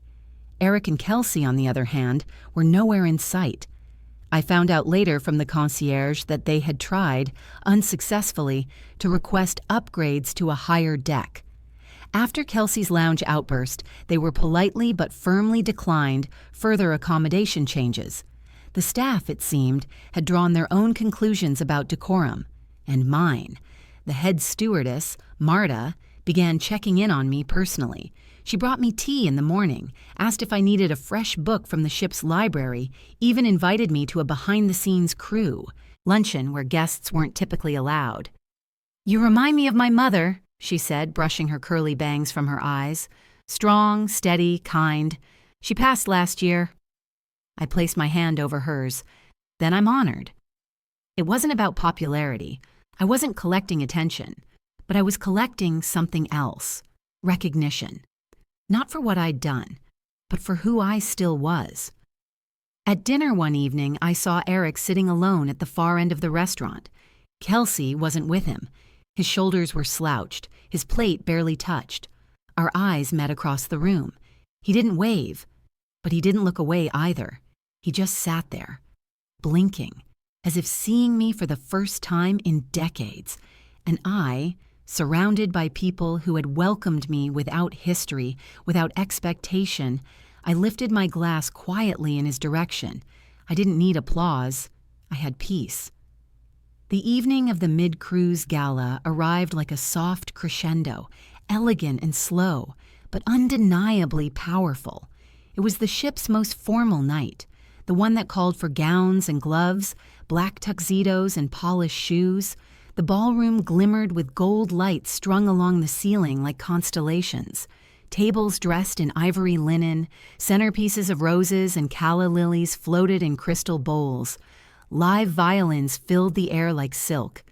Eric and Kelsey, on the other hand, were nowhere in sight. I found out later from the concierge that they had tried, unsuccessfully, to request upgrades to a higher deck. After Kelsey's lounge outburst, they were politely but firmly declined further accommodation changes. The staff, it seemed, had drawn their own conclusions about decorum, and mine. The head stewardess, Marta, began checking in on me personally. She brought me tea in the morning, asked if I needed a fresh book from the ship's library, even invited me to a behind-the-scenes crew luncheon where guests weren't typically allowed. "You remind me of my mother," she said, brushing her curly bangs from her eyes. "Strong, steady, kind. She passed last year." I placed my hand over hers. "Then I'm honored." It wasn't about popularity. I wasn't collecting attention, but I was collecting something else, recognition. Not for what I'd done, but for who I still was. At dinner one evening, I saw Eric sitting alone at the far end of the restaurant. Kelsey wasn't with him. His shoulders were slouched, his plate barely touched. Our eyes met across the room. He didn't wave, but he didn't look away either. He just sat there, blinking, as if seeing me for the first time in decades. And I, surrounded by people who had welcomed me without history, without expectation, I lifted my glass quietly in his direction. I didn't need applause. I had peace. The evening of the mid-cruise gala arrived like a soft crescendo, elegant and slow, but undeniably powerful. It was the ship's most formal night, the one that called for gowns and gloves, black tuxedos and polished shoes. The ballroom glimmered with gold lights strung along the ceiling like constellations. Tables dressed in ivory linen, centerpieces of roses and calla lilies floated in crystal bowls. Live violins filled the air like silk.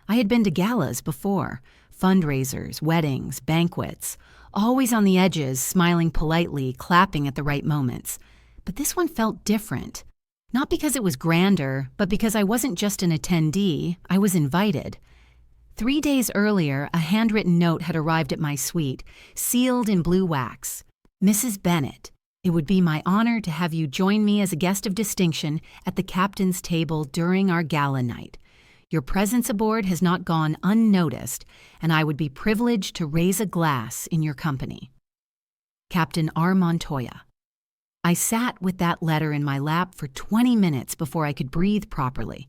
I had been to galas before, fundraisers, weddings, banquets, always on the edges, smiling politely, clapping at the right moments. But this one felt different. Not because it was grander, but because I wasn't just an attendee, I was invited. 3 days earlier, a handwritten note had arrived at my suite, sealed in blue wax. Mrs. Bennet, it would be my honor to have you join me as a guest of distinction at the captain's table during our gala night. Your presence aboard has not gone unnoticed, and I would be privileged to raise a glass in your company. Captain R. Montoya. I sat with that letter in my lap for 20 minutes before I could breathe properly.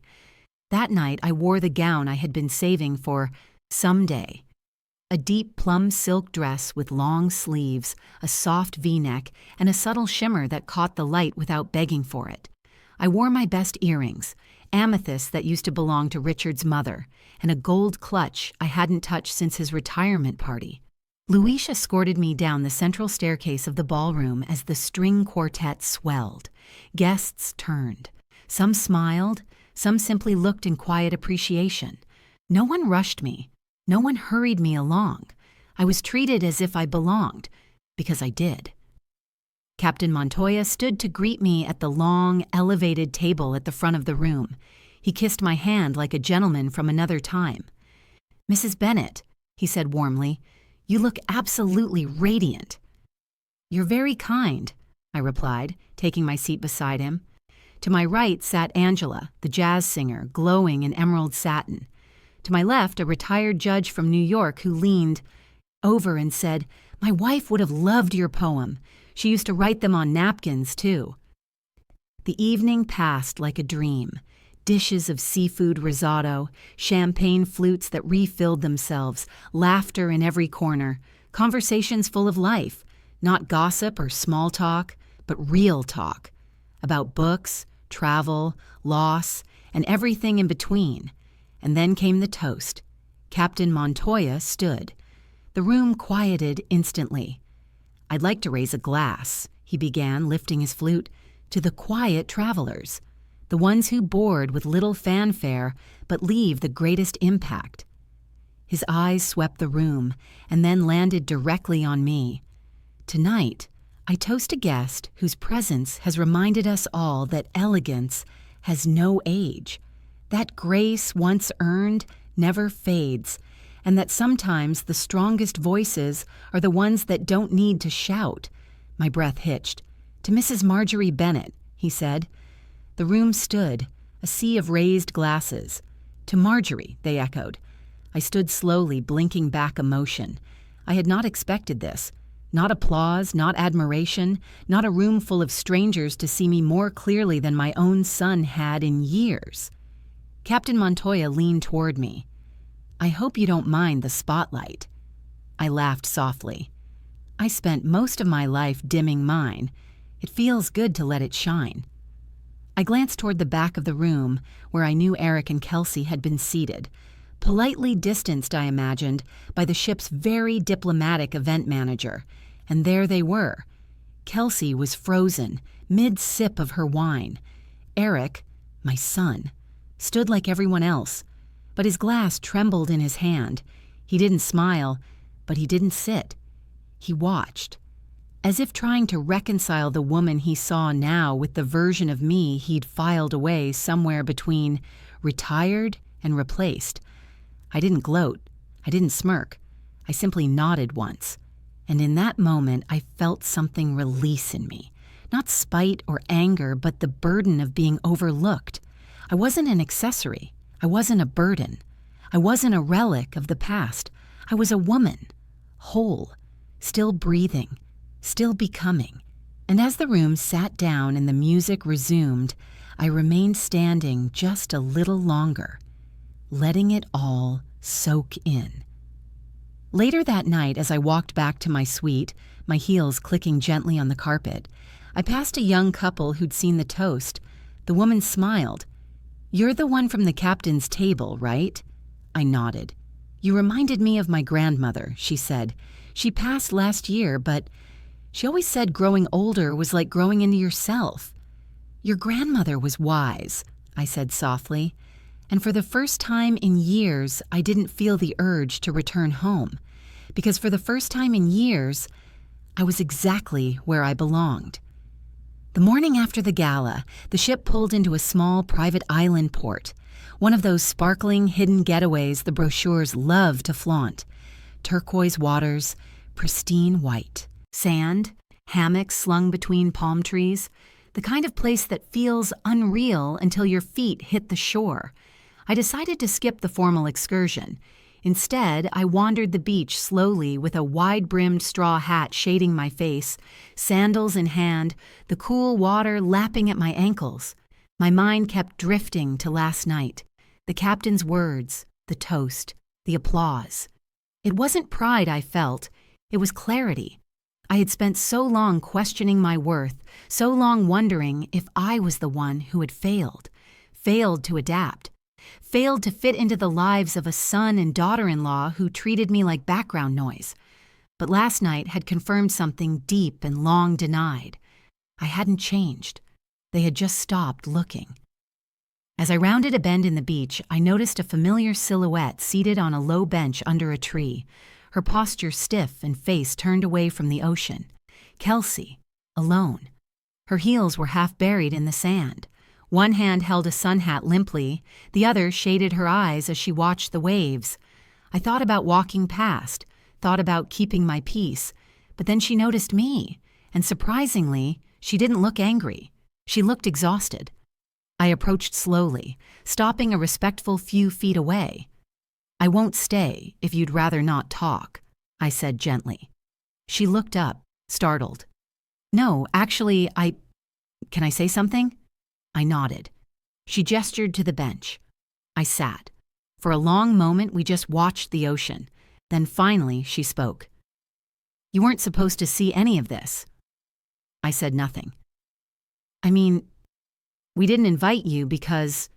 That night, I wore the gown I had been saving for someday. A deep plum silk dress with long sleeves, a soft V-neck, and a subtle shimmer that caught the light without begging for it. I wore my best earrings, amethysts that used to belong to Richard's mother, and a gold clutch I hadn't touched since his retirement party. Louise escorted me down the central staircase of the ballroom as the string quartet swelled. Guests turned. Some smiled, some simply looked in quiet appreciation. No one rushed me. No one hurried me along. I was treated as if I belonged, because I did. Captain Montoya stood to greet me at the long, elevated table at the front of the room. He kissed my hand like a gentleman from another time. "Mrs. Bennet," he said warmly, "you look absolutely radiant." "You're very kind," I replied, taking my seat beside him. To my right sat Angela, the jazz singer, glowing in emerald satin. To my left, a retired judge from New York who leaned over and said, "My wife would have loved your poem. She used to write them on napkins, too." The evening passed like a dream. Dishes of seafood risotto, champagne flutes that refilled themselves, laughter in every corner, conversations full of life, not gossip or small talk, but real talk, about books, travel, loss, and everything in between. And then came the toast. Captain Montoya stood. The room quieted instantly. "I'd like to raise a glass," he began, lifting his flute, "to the quiet travelers, the ones who board with little fanfare but leave the greatest impact." His eyes swept the room and then landed directly on me. Tonight, I toast a guest whose presence has reminded us all that elegance has no age, that grace once earned never fades, and that sometimes the strongest voices are the ones that don't need to shout. My breath hitched. "To Mrs. Marjorie Bennet," he said. The room stood, a sea of raised glasses. "To Marjorie," they echoed. I stood slowly, blinking back emotion. I had not expected this. Not applause, not admiration, not a room full of strangers to see me more clearly than my own son had in years. Captain Montoya leaned toward me. "I hope you don't mind the spotlight." I laughed softly. I spent most of my life dimming mine. It feels good to let it shine. I glanced toward the back of the room, where I knew Eric and Kelsey had been seated, politely distanced, I imagined, by the ship's very diplomatic event manager. And there they were. Kelsey was frozen, mid-sip of her wine. Eric, my son, stood like everyone else, but his glass trembled in his hand. He didn't smile, but he didn't sit. He watched, as if trying to reconcile the woman he saw now with the version of me he'd filed away somewhere between retired and replaced. I didn't gloat. I didn't smirk. I simply nodded once. And in that moment, I felt something release in me. Not spite or anger, but the burden of being overlooked. I wasn't an accessory. I wasn't a burden. I wasn't a relic of the past. I was a woman, whole, still breathing, still becoming. And as the room sat down and the music resumed, I remained standing just a little longer, letting it all soak in. Later that night, as I walked back to my suite, my heels clicking gently on the carpet, I passed a young couple who'd seen the toast. The woman smiled. "You're the one from the captain's table, right?" I nodded. "You reminded me of my grandmother," she said. "She passed last year, but she always said growing older was like growing into yourself." "Your grandmother was wise," I said softly, and for the first time in years, I didn't feel the urge to return home, because for the first time in years, I was exactly where I belonged. The morning after the gala, the ship pulled into a small private island port. One of those sparkling hidden getaways the brochures love to flaunt. Turquoise waters, pristine white, sand, hammocks slung between palm trees, the kind of place that feels unreal until your feet hit the shore. I decided to skip the formal excursion. Instead, I wandered the beach slowly with a wide-brimmed straw hat shading my face, sandals in hand, the cool water lapping at my ankles. My mind kept drifting to last night, the captain's words, the toast, the applause. It wasn't pride I felt, it was clarity. I had spent so long questioning my worth, so long wondering if I was the one who had failed to adapt, failed to fit into the lives of a son and daughter-in-law who treated me like background noise. But last night had confirmed something deep and long denied. I hadn't changed. They had just stopped looking. As I rounded a bend in the beach, I noticed a familiar silhouette seated on a low bench under a tree, her posture stiff and face turned away from the ocean. Kelsey, alone. Her heels were half buried in the sand. One hand held a sun hat limply, the other shaded her eyes as she watched the waves. I thought about walking past, thought about keeping my peace, but then she noticed me, and surprisingly, she didn't look angry. She looked exhausted. I approached slowly, stopping a respectful few feet away. "I won't stay if you'd rather not talk," I said gently. She looked up, startled. "No, actually, Can I say something?" I nodded. She gestured to the bench. I sat. For a long moment, we just watched the ocean. Then finally, she spoke. "You weren't supposed to see any of this." I said nothing. "I mean, we didn't invite you because—"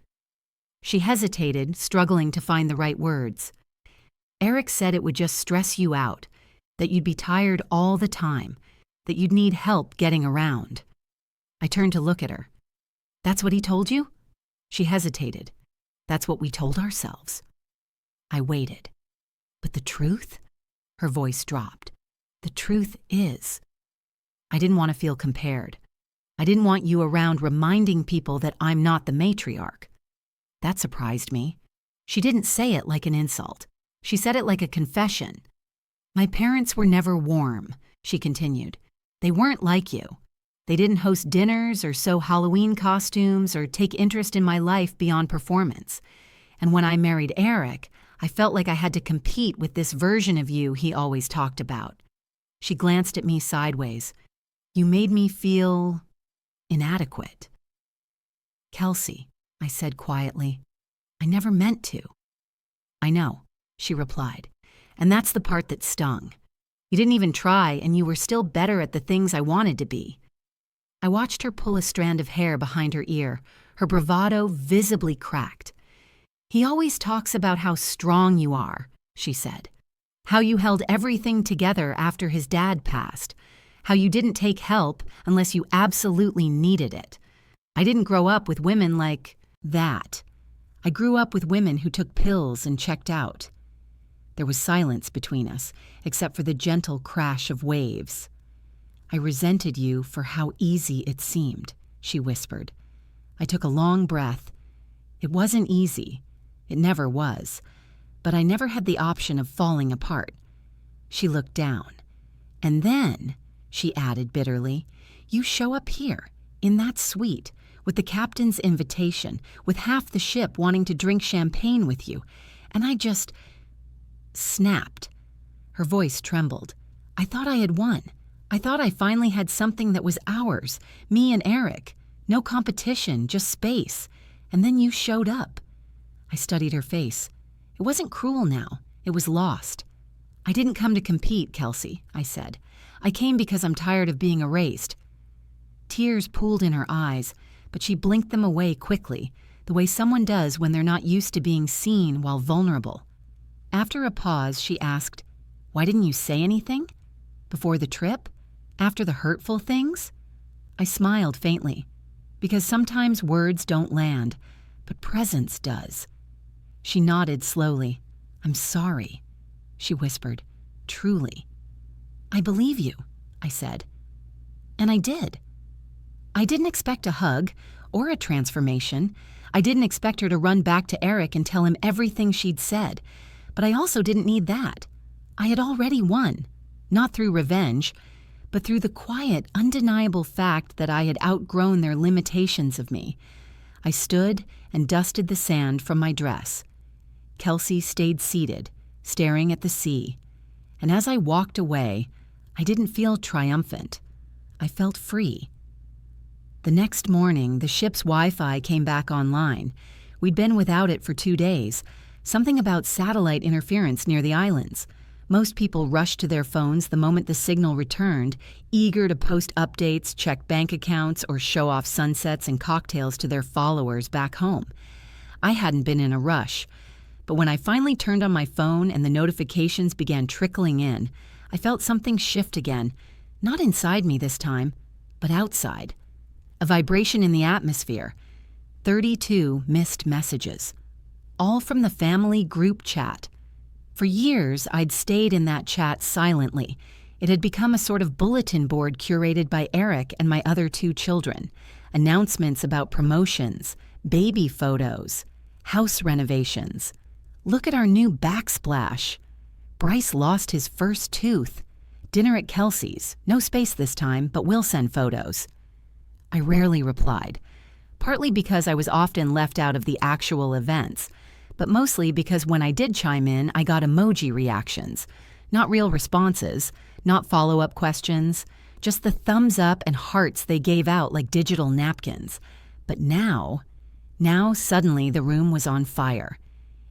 She hesitated, struggling to find the right words. "Eric said it would just stress you out, that you'd be tired all the time, that you'd need help getting around." I turned to look at her. "That's what he told you?" She hesitated. "That's what we told ourselves." I waited. "But the truth?" Her voice dropped. "The truth is—" I didn't want to feel compared. I didn't want you around reminding people that I'm not the matriarch. That surprised me. She didn't say it like an insult. She said it like a confession. "My parents were never warm," she continued. "They weren't like you. They didn't host dinners or sew Halloween costumes or take interest in my life beyond performance. And when I married Eric, I felt like I had to compete with this version of you he always talked about." She glanced at me sideways. "You made me feel inadequate." "Kelsey," I said quietly, "I never meant to." "I know," she replied, "and that's the part that stung. You didn't even try, and you were still better at the things I wanted to be." I watched her pull a strand of hair behind her ear, her bravado visibly cracked. "He always talks about how strong you are," she said. "How you held everything together after his dad passed. How you didn't take help unless you absolutely needed it. I didn't grow up with women like that. I grew up with women who took pills and checked out." There was silence between us, except for the gentle crash of waves. "I resented you for how easy it seemed," she whispered. I took a long breath. It wasn't easy. It never was. But I never had the option of falling apart. She looked down. "And then," she added bitterly, "you show up here, in that suite, with the captain's invitation, with half the ship wanting to drink champagne with you, and I just snapped." Her voice trembled. "I thought I had won. I thought I finally had something that was ours, me and Eric. No competition, just space. And then you showed up." I studied her face. It wasn't cruel now. It was lost. "I didn't come to compete, Kelsey," I said. "I came because I'm tired of being erased." Tears pooled in her eyes, but she blinked them away quickly, the way someone does when they're not used to being seen while vulnerable. After a pause, she asked, "Why didn't you say anything? Before the trip? After the hurtful things?" I smiled faintly, because sometimes words don't land, but presence does. She nodded slowly. "I'm sorry," she whispered, "truly." "I believe you," I said. And I did. I didn't expect a hug or a transformation. I didn't expect her to run back to Eric and tell him everything she'd said, but I also didn't need that. I had already won, not through revenge, but through the quiet, undeniable fact that I had outgrown their limitations of me. I stood and dusted the sand from my dress. Kelsey stayed seated, staring at the sea, and as I walked away, I didn't feel triumphant. I felt free. The next morning, the ship's Wi-Fi came back online. We'd been without it for 2 days, something about satellite interference near the islands. Most people rushed to their phones the moment the signal returned, eager to post updates, check bank accounts, or show off sunsets and cocktails to their followers back home. I hadn't been in a rush, but when I finally turned on my phone and the notifications began trickling in, I felt something shift again, not inside me this time, but outside. A vibration in the atmosphere. 32 missed messages. All from the family group chat. For years, I'd stayed in that chat silently. It had become a sort of bulletin board curated by Eric and my other 2 children. Announcements about promotions, baby photos, house renovations. Look at our new backsplash. Bryce lost his first tooth. Dinner at Kelsey's. No space this time, but we'll send photos. I rarely replied, partly because I was often left out of the actual events, but mostly because when I did chime in, I got emoji reactions, not real responses, not follow-up questions, just the thumbs up and hearts they gave out like digital napkins. But now suddenly the room was on fire.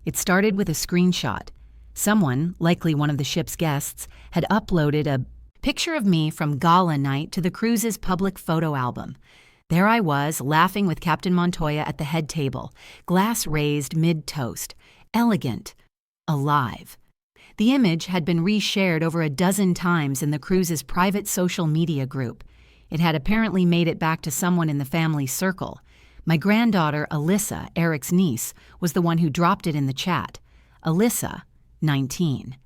It started with a screenshot. Someone, likely one of the ship's guests, had uploaded a picture of me from gala night to the cruise's public photo album. There I was, laughing with Captain Montoya at the head table, glass raised mid-toast, elegant, alive. The image had been reshared over a dozen times in the cruise's private social media group. It had apparently made it back to someone in the family circle. My granddaughter, Alyssa, Eric's niece, was the one who dropped it in the chat. Alyssa, 19.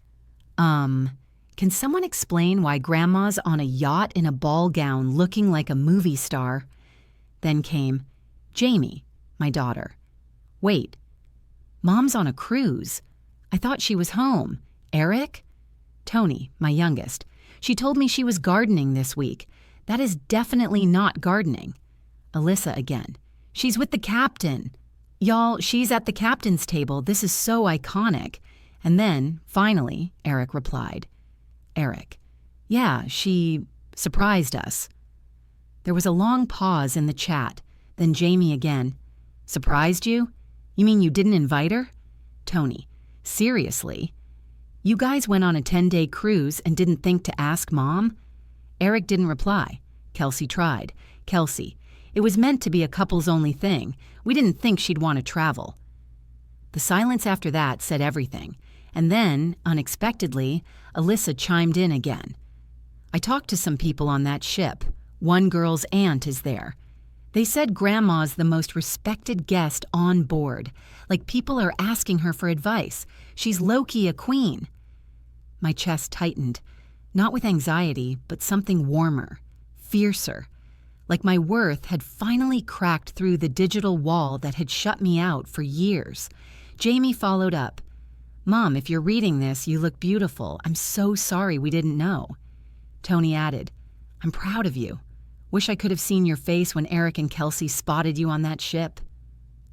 Can someone explain why Grandma's on a yacht in a ball gown looking like a movie star? Then came Jamie, my daughter. Wait, Mom's on a cruise. I thought she was home. Eric? Tony, my youngest. She told me she was gardening this week. That is definitely not gardening. Alyssa again. She's with the captain. Y'all, she's at the captain's table. This is so iconic. And then, finally, Eric replied. Eric. Yeah, she surprised us. There was a long pause in the chat. Then Jamie again. Surprised you? You mean you didn't invite her? Tony. Seriously? You guys went on a 10-day cruise and didn't think to ask Mom? Eric didn't reply. Kelsey tried. Kelsey. It was meant to be a couples-only thing. We didn't think she'd want to travel. The silence after that said everything. And then, unexpectedly, Alyssa chimed in again. I talked to some people on that ship. One girl's aunt is there. They said Grandma's the most respected guest on board. Like people are asking her for advice. She's low-key a queen. My chest tightened, not with anxiety, but something warmer, fiercer. Like my worth had finally cracked through the digital wall that had shut me out for years. Jamie followed up. Mom, if you're reading this, you look beautiful. I'm so sorry we didn't know. Tony added, I'm proud of you. Wish I could have seen your face when Eric and Kelsey spotted you on that ship.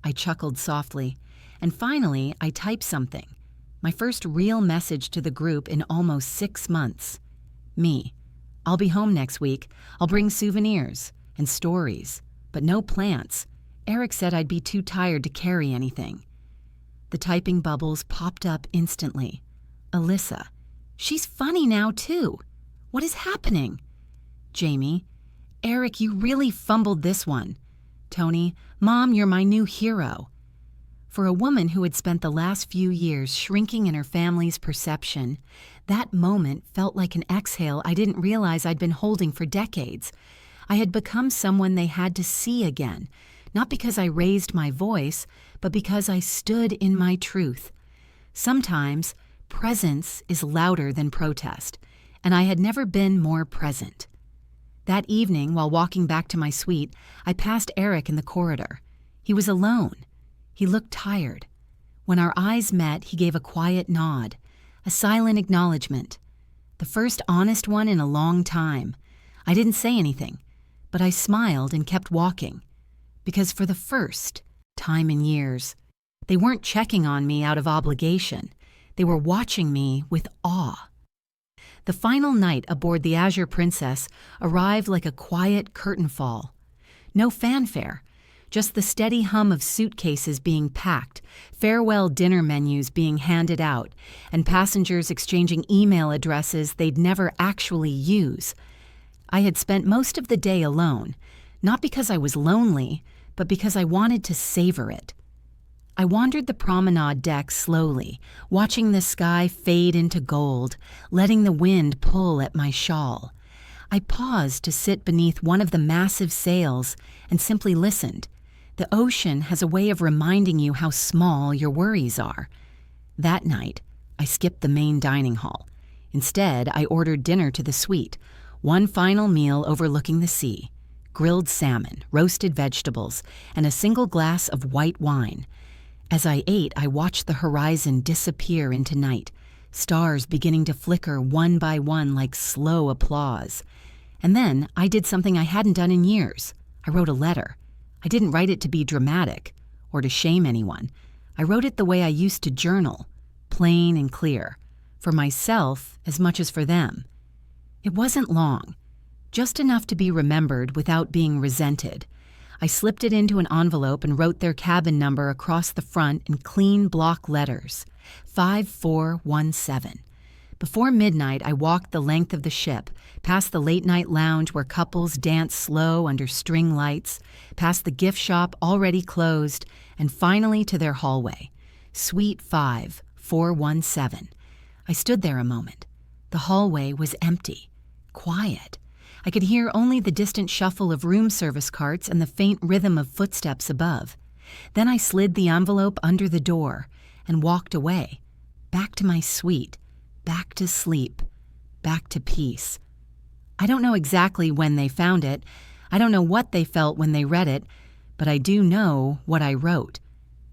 I chuckled softly, and finally I typed something. My first real message to the group in almost 6 months. Me. I'll be home next week. I'll bring souvenirs and stories, but no plants. Eric said I'd be too tired to carry anything. The typing bubbles popped up instantly. Alyssa. She's funny now, too. What is happening? Jamie. Eric, you really fumbled this one. Tony. Mom, you're my new hero. For a woman who had spent the last few years shrinking in her family's perception, that moment felt like an exhale I didn't realize I'd been holding for decades. I had become someone they had to see again, not because I raised my voice, but because I stood in my truth. Sometimes, presence is louder than protest, and I had never been more present. That evening, while walking back to my suite, I passed Eric in the corridor. He was alone, He looked tired. When our eyes met, he gave a quiet nod, a silent acknowledgement. The first honest one in a long time. I didn't say anything, but I smiled and kept walking. Because for the first time in years, they weren't checking on me out of obligation. They were watching me with awe. The final night aboard the Azure Princess arrived like a quiet curtain fall. No fanfare, just the steady hum of suitcases being packed, farewell dinner menus being handed out, and passengers exchanging email addresses they'd never actually use. I had spent most of the day alone, not because I was lonely, but because I wanted to savor it. I wandered the promenade deck slowly, watching the sky fade into gold, letting the wind pull at my shawl. I paused to sit beneath one of the massive sails and simply listened. The ocean has a way of reminding you how small your worries are. That night, I skipped the main dining hall. Instead, I ordered dinner to the suite, one final meal overlooking the sea, grilled salmon, roasted vegetables, and a single glass of white wine. As I ate, I watched the horizon disappear into night, stars beginning to flicker one by one like slow applause. And then I did something I hadn't done in years. I wrote a letter. I didn't write it to be dramatic or to shame anyone. I wrote it the way I used to journal, plain and clear, for myself as much as for them. It wasn't long, just enough to be remembered without being resented. I slipped it into an envelope and wrote their cabin number across the front in clean block letters, 5417. Before midnight, I walked the length of the ship, past the late-night lounge where couples danced slow under string lights, past the gift shop already closed, and finally to their hallway, Suite 5417. I stood there a moment. The hallway was empty, quiet. I could hear only the distant shuffle of room service carts and the faint rhythm of footsteps above. Then I slid the envelope under the door and walked away, back to my suite, back to sleep, back to peace. I don't know exactly when they found it. I don't know what they felt when they read it, but I do know what I wrote.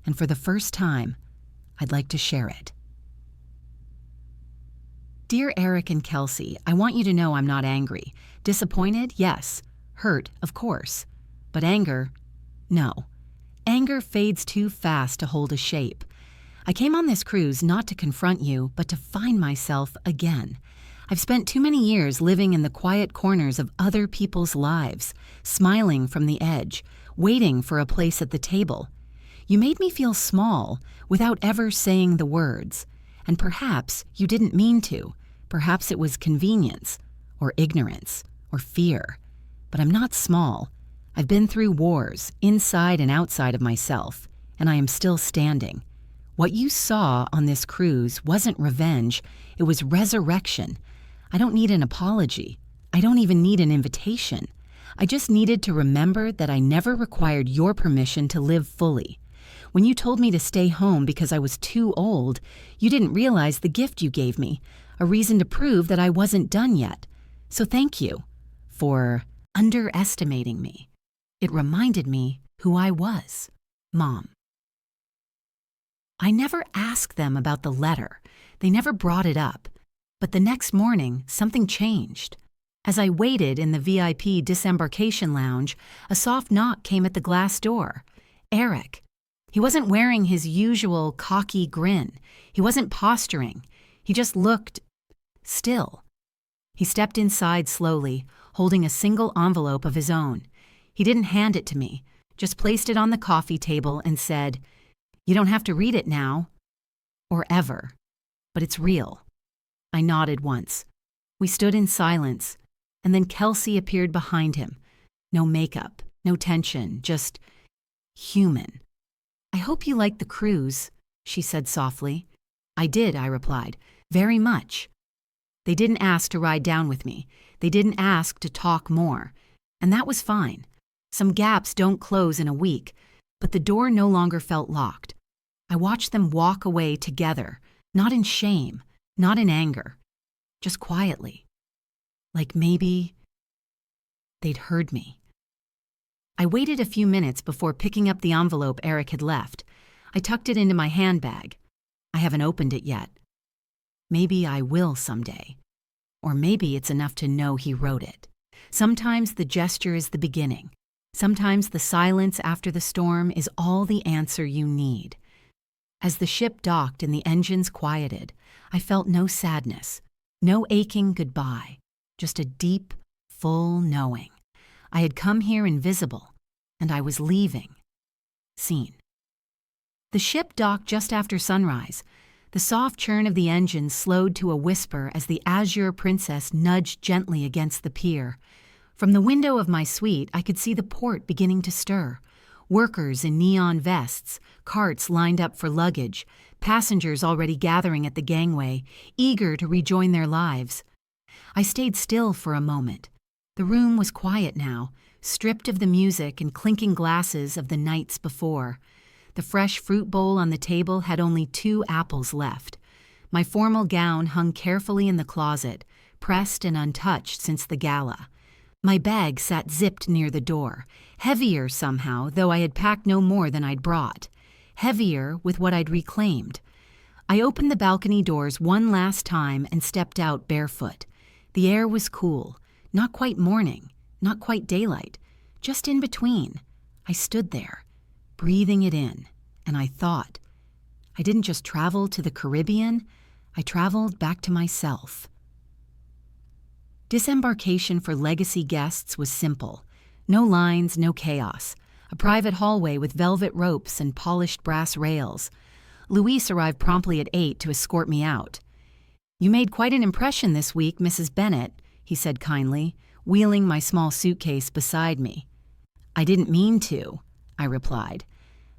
And for the first time, I'd like to share it. Dear Eric and Kelsey, I want you to know I'm not angry. Disappointed? Yes. Hurt? Of course. But anger? No. Anger fades too fast to hold a shape. I came on this cruise not to confront you, but to find myself again. I've spent too many years living in the quiet corners of other people's lives, smiling from the edge, waiting for a place at the table. You made me feel small without ever saying the words. And perhaps you didn't mean to. Perhaps it was convenience, or ignorance, or fear. But I'm not small. I've been through wars, inside and outside of myself, and I am still standing. What you saw on this cruise wasn't revenge, it was resurrection. I don't need an apology. I don't even need an invitation. I just needed to remember that I never required your permission to live fully. When you told me to stay home because I was too old, you didn't realize the gift you gave me, a reason to prove that I wasn't done yet. So thank you for underestimating me. It reminded me who I was, Mom. I never asked them about the letter. They never brought it up. But the next morning, something changed. As I waited in the VIP disembarkation lounge, a soft knock came at the glass door. Eric. He wasn't wearing his usual cocky grin. He wasn't posturing. He just looked still. He stepped inside slowly, holding a single envelope of his own. He didn't hand it to me, just placed it on the coffee table and said, "You don't have to read it now, or ever, but it's real." I nodded once. We stood in silence, and then Kelsey appeared behind him. No makeup, no tension, just human. "I hope you liked the cruise," she said softly. "I did," I replied. "Very much." They didn't ask to ride down with me. They didn't ask to talk more. And that was fine. Some gaps don't close in a week, but the door no longer felt locked. I watched them walk away together, not in shame, not in anger, just quietly. Like maybe they'd heard me. I waited a few minutes before picking up the envelope Eric had left. I tucked it into my handbag. I haven't opened it yet. Maybe I will someday. Or maybe it's enough to know he wrote it. Sometimes the gesture is the beginning. Sometimes the silence after the storm is all the answer you need. As the ship docked and the engines quieted, I felt no sadness, no aching goodbye, just a deep, full knowing. I had come here invisible, and I was leaving. Seen. The ship docked just after sunrise. The soft churn of the engine slowed to a whisper as the Azure Princess nudged gently against the pier. From the window of my suite, I could see the port beginning to stir. Workers in neon vests, carts lined up for luggage, passengers already gathering at the gangway, eager to rejoin their lives. I stayed still for a moment. The room was quiet now, stripped of the music and clinking glasses of the nights before. The fresh fruit bowl on the table had only 2 apples left. My formal gown hung carefully in the closet, pressed and untouched since the gala. My bag sat zipped near the door, heavier somehow, though I had packed no more than I'd brought. Heavier with what I'd reclaimed. I opened the balcony doors one last time and stepped out barefoot. The air was cool, not quite morning, not quite daylight, just in between. I stood there, breathing it in, and I thought. I didn't just travel to the Caribbean, I traveled back to myself. Disembarkation for legacy guests was simple. No lines, no chaos. A private hallway with velvet ropes and polished brass rails. Luis arrived promptly at 8 to escort me out. "You made quite an impression this week, Mrs. Bennet," he said kindly, wheeling my small suitcase beside me. "I didn't mean to," I replied,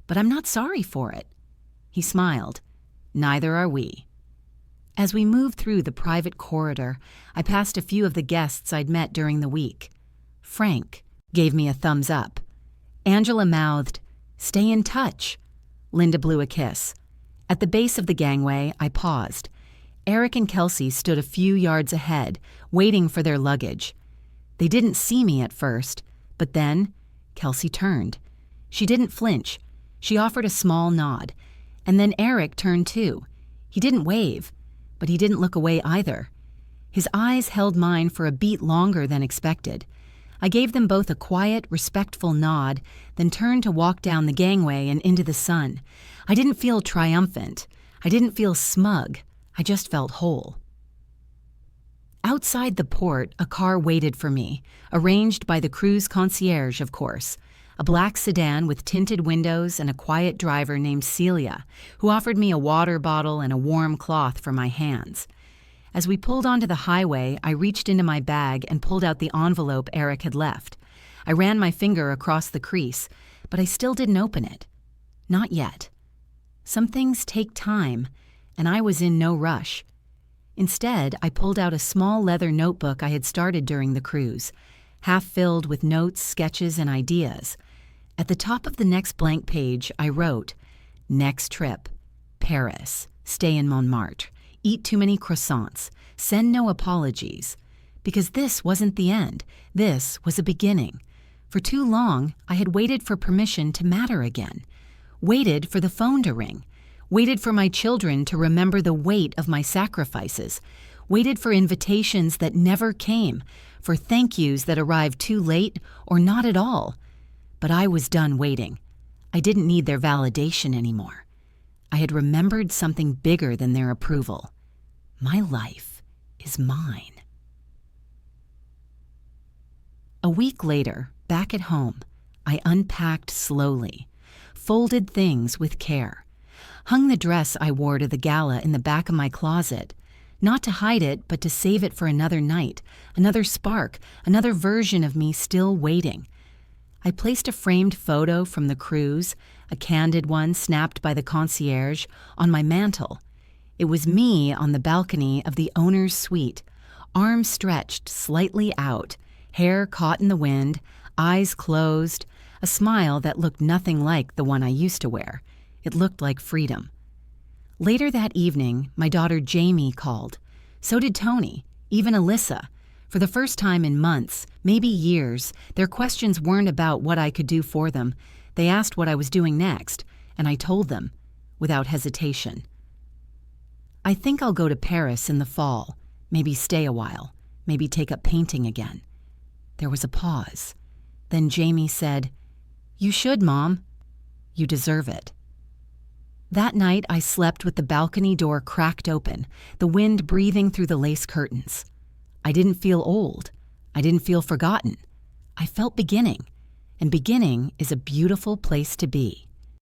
"but I'm not sorry for it." He smiled. "Neither are we." As we moved through the private corridor, I passed a few of the guests I'd met during the week. Frank gave me a thumbs up. Angela mouthed, "Stay in touch." Linda blew a kiss. At the base of the gangway, I paused. Eric and Kelsey stood a few yards ahead, waiting for their luggage. They didn't see me at first, but then Kelsey turned. She didn't flinch. She offered a small nod. And then Eric turned too. He didn't wave, but he didn't look away either. His eyes held mine for a beat longer than expected. I gave them both a quiet, respectful nod, then turned to walk down the gangway and into the sun. I didn't feel triumphant. I didn't feel smug. I just felt whole. Outside the port, a car waited for me, arranged by the cruise concierge, of course. A black sedan with tinted windows and a quiet driver named Celia, who offered me a water bottle and a warm cloth for my hands. As we pulled onto the highway, I reached into my bag and pulled out the envelope Eric had left. I ran my finger across the crease, but I still didn't open it. Not yet. Some things take time, and I was in no rush. Instead, I pulled out a small leather notebook I had started during the cruise, half filled with notes, sketches, and ideas. At the top of the next blank page, I wrote, "Next trip, Paris, stay in Montmartre, eat too many croissants, send no apologies." Because this wasn't the end. This was a beginning. For too long, I had waited for permission to matter again. Waited for the phone to ring. Waited for my children to remember the weight of my sacrifices. Waited for invitations that never came, for thank yous that arrived too late or not at all. But I was done waiting. I didn't need their validation anymore. I had remembered something bigger than their approval. My life is mine. A week later, back at home, I unpacked slowly, folded things with care, hung the dress I wore to the gala in the back of my closet, not to hide it, but to save it for another night, another spark, another version of me still waiting. I placed a framed photo from the cruise, a candid one snapped by the concierge, on my mantel. It was me on the balcony of the owner's suite, arms stretched slightly out, hair caught in the wind, eyes closed, a smile that looked nothing like the one I used to wear. It looked like freedom. Later that evening, my daughter Jamie called. So did Tony, even Alyssa. For the first time in months, maybe years, their questions weren't about what I could do for them. They asked what I was doing next, and I told them. without hesitation. I think I'll go to Paris in the fall, maybe stay a while, maybe take up painting again. There was a pause. Then Jamie said, "You should, Mom. You deserve it." That night, I slept with the balcony door cracked open, the wind breathing through the lace curtains. I didn't feel old. I didn't feel forgotten. I felt beginning, and beginning is a beautiful place to be.